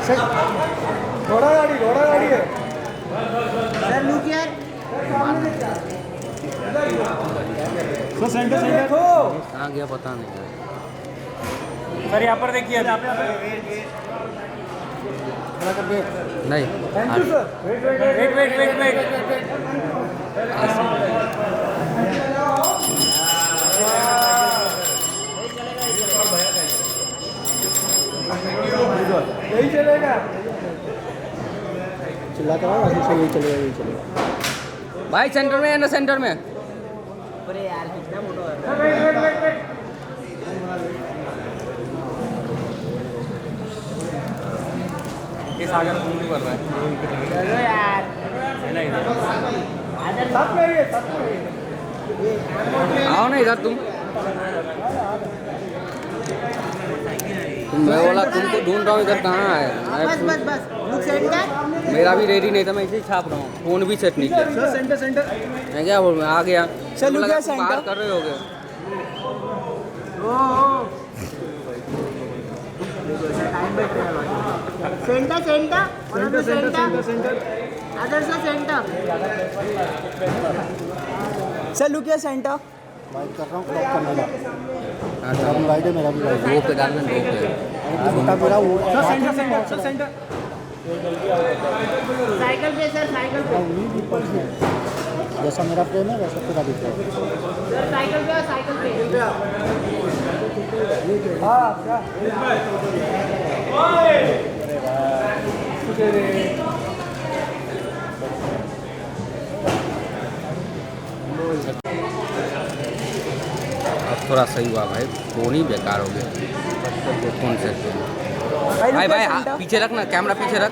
सर घोड़ा गाड़ी है sir look here sir centre centre कहाँ गया पता नहीं सर यहाँ पर देखिए नहीं थैंक यू सर वेट यही चलेगा चिल्लाता रहा अभी से यही चलेगा भाई सेंटर में है ना सेंटर में अरे यार कितना मोटा वेट ये सागर पूरी कर रहा है चलो यार साथ में आइए आओ ना इधर तुम मैं बोला तुमको ढूंढ रहा हूँ इधर कहाँ है बस लुक सेंटर मेरा भी रेडी नहीं था मैं इसे ही छाप रहा हूँ फोन भी सेट नहीं किया सर सेंटर सेंटर मैं क्या बोल मैं आ गया चल, मुझे लुक लगा गया तुम बाहर सेंटर। कर रहे होगे centre centre other sir centre sir look here centre wide कर रहा हूँ क्रॉप करने का अच्छा मेरा भी वाइड है मेरा भी वाइड दो पे डालना दो पे है मोटा मेरा वो सर सेंटर साइकिल पे सर साइकिल पे जैसा मेरा फ्रेम है वैसा तेरा भी फ्रेम सर साइकिल पे हाँ क्या अब थोड़ा सही हुआ भाई फोन ही बेकार हो गया फोन से भाई पीछे रख ना कैमरा पीछे रख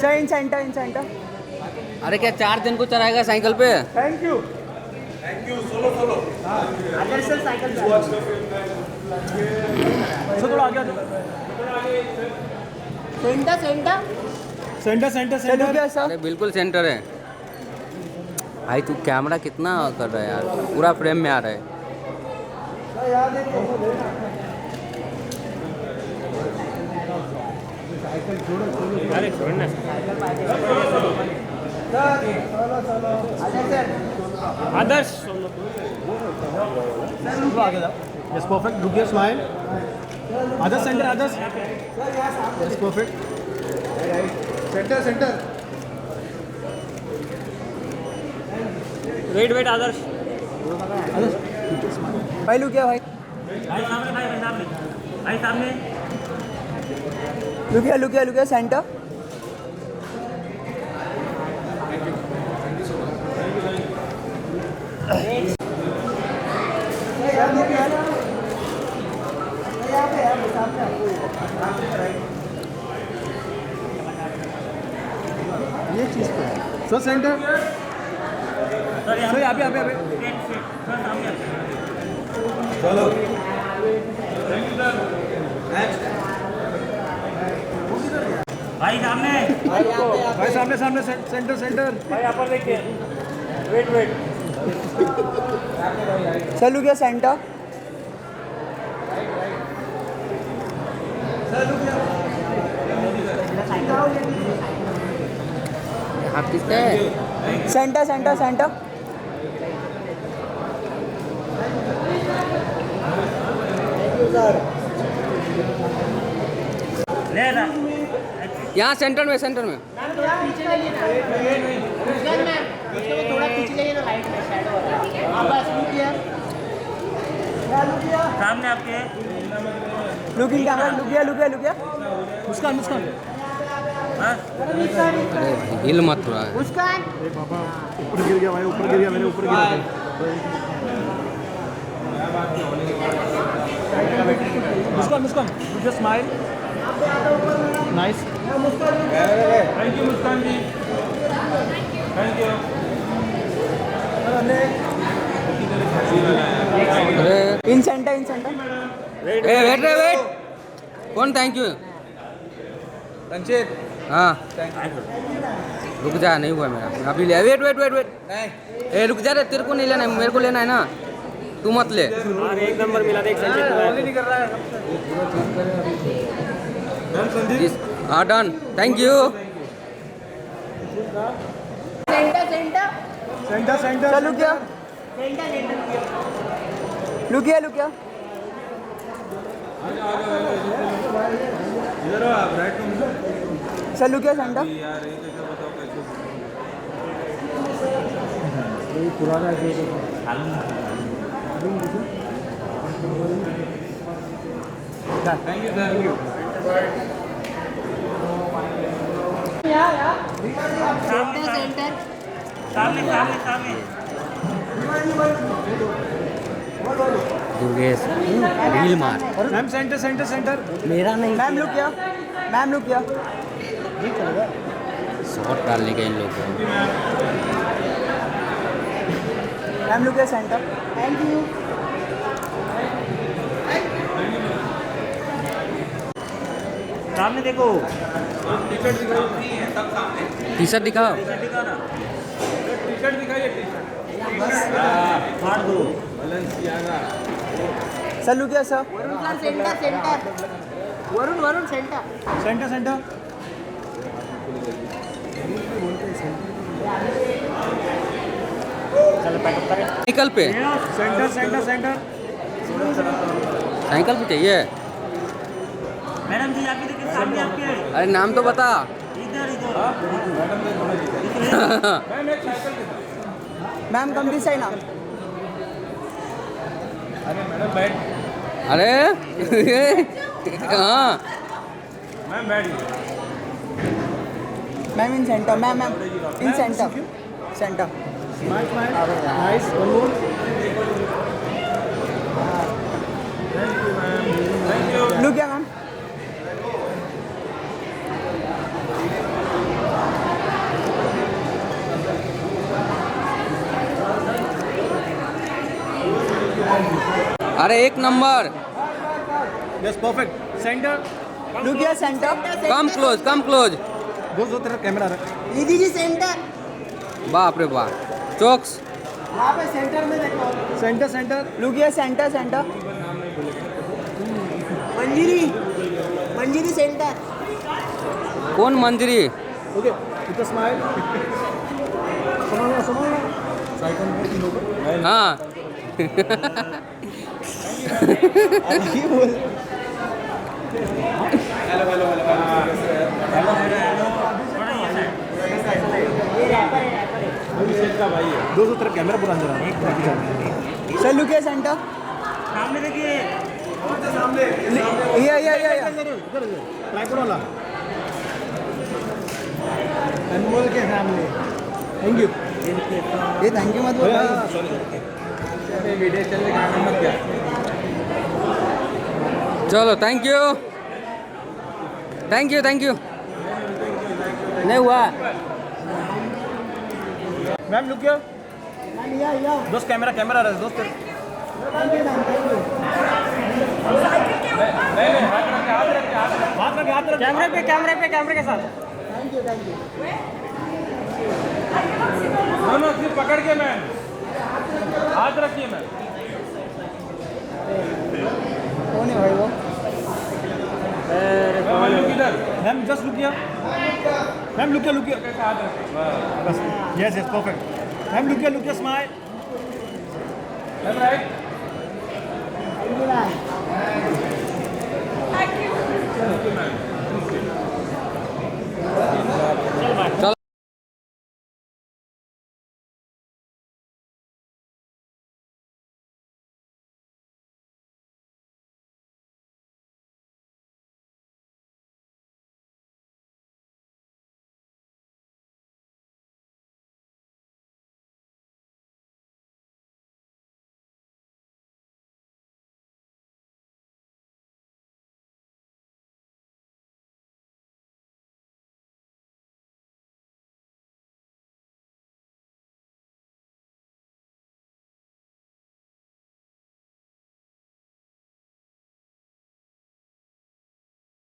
सर इन सेंटर अरे क्या 4 दिन को चलाएगा साइकिल पे thank you solo other sir cycle थोड़ा आगे सेंटर अरे बिल्कुल सेंटर है भाई तू कैमरा कितना कर रहा है यार पूरा फ्रेम में आ रहा है अरे छोड़ना Adarsh yes perfect look your smile Adarsh centre Adarsh yes perfect centre wait Adarsh भाई लुक हियर भाई सामने लुक हियर सेंटर ये चीज़ पे सर सेंटर सर यहाँ पे चलो भाई सामने सेंटर भाई यहाँ पर देखिए wait sir look here centre हाथ किसका है सेंटर यहाँ सेंटर में थोड़ा पीछे जाइए ना थोड़ा पीछे जाइए ना लाइट में शैडो वाला बस लुक हियर सामने आपके लुकिंग कैमरा लुक हियर मुस्कान अरे हिल मत थोड़ा मुस्कान ऊपर गिर गया मैंने ऊपर गिरा Muskan just smile. Nice. Thank you, Muskan ji. Thank you. In centre wait कौन थैंक यू रंजीत हाँ थैंक यू रुक जा नहीं हुआ मेरा अभी ले वेट नहीं ए रुक जा रे तेरे को नहीं लेना है मेरे को लेना है ना तू मत ले एक नंबर मिला एक सेंटर नहीं कर रहा है हाँ डन थैंक यू सेंटर चलो क्या लुकिया इधर आओ आप राइट में चलो क्या सेंटर यार ये तो बताओ कैसे ये पुराना जो थैंक यू सेंटर सामने दुर्गेश रील मार मैम सेंटर मेरा नहीं मैम लुक किया शॉट डालने का इन लोग को मैम लुक किया सेंटर थैंक यू सामने देखो टी शर्ट दिखाओ टी शर्ट दिखाइए फाड़ दो बैलेंसियागा सर लुक किया sir centre Varun centre cycle पे सेंटर साइकिल पे चाहिए मैडम जी आके देखिए सामने आपके अरे नाम तो बता इधर मैम एक साइकिल के मैम कम दिस साइड ना अरे मैडम बैठ अरे हाँ मैम बैठ ma'am in centre ma'am in centre nice one more thank you look किया मैम अरे एक number yes perfect centre look किया सेंटर कम क्लोज दो तरफ कैमरा रख दीदी जी सेंटर बाप रे बाप चौक्स यहाँ पे सेंटर में देखो सेंटर लुक किया सेंटर मंजिरी सेंटर कौन मंजरी ओके इतना स्माइल समझना साइकिल में तीनों को हाँ दो तरफ कैमरा पूरा अंदर सर लुक किया सेंटर सामने देखिए सामने ये ट्राइपॉड वाला अनमोल के सामने थैंक यू ये थैंक यू मत बोलो सॉरी वीडियो चलने का मत क्या चलो थैंक यू नहीं हुआ मैम लुक किया दोस्त कैमरा रहा दोस्त हाथ रख कैमरे के साथ नो सिर्फ पकड़ के मैम हाथ रखिए मैम कौन है भाई वो मैम जस्ट लुक किया मैम लुक किया बस यस परफेक्ट मैम लुक किया स्माइल मैम राइट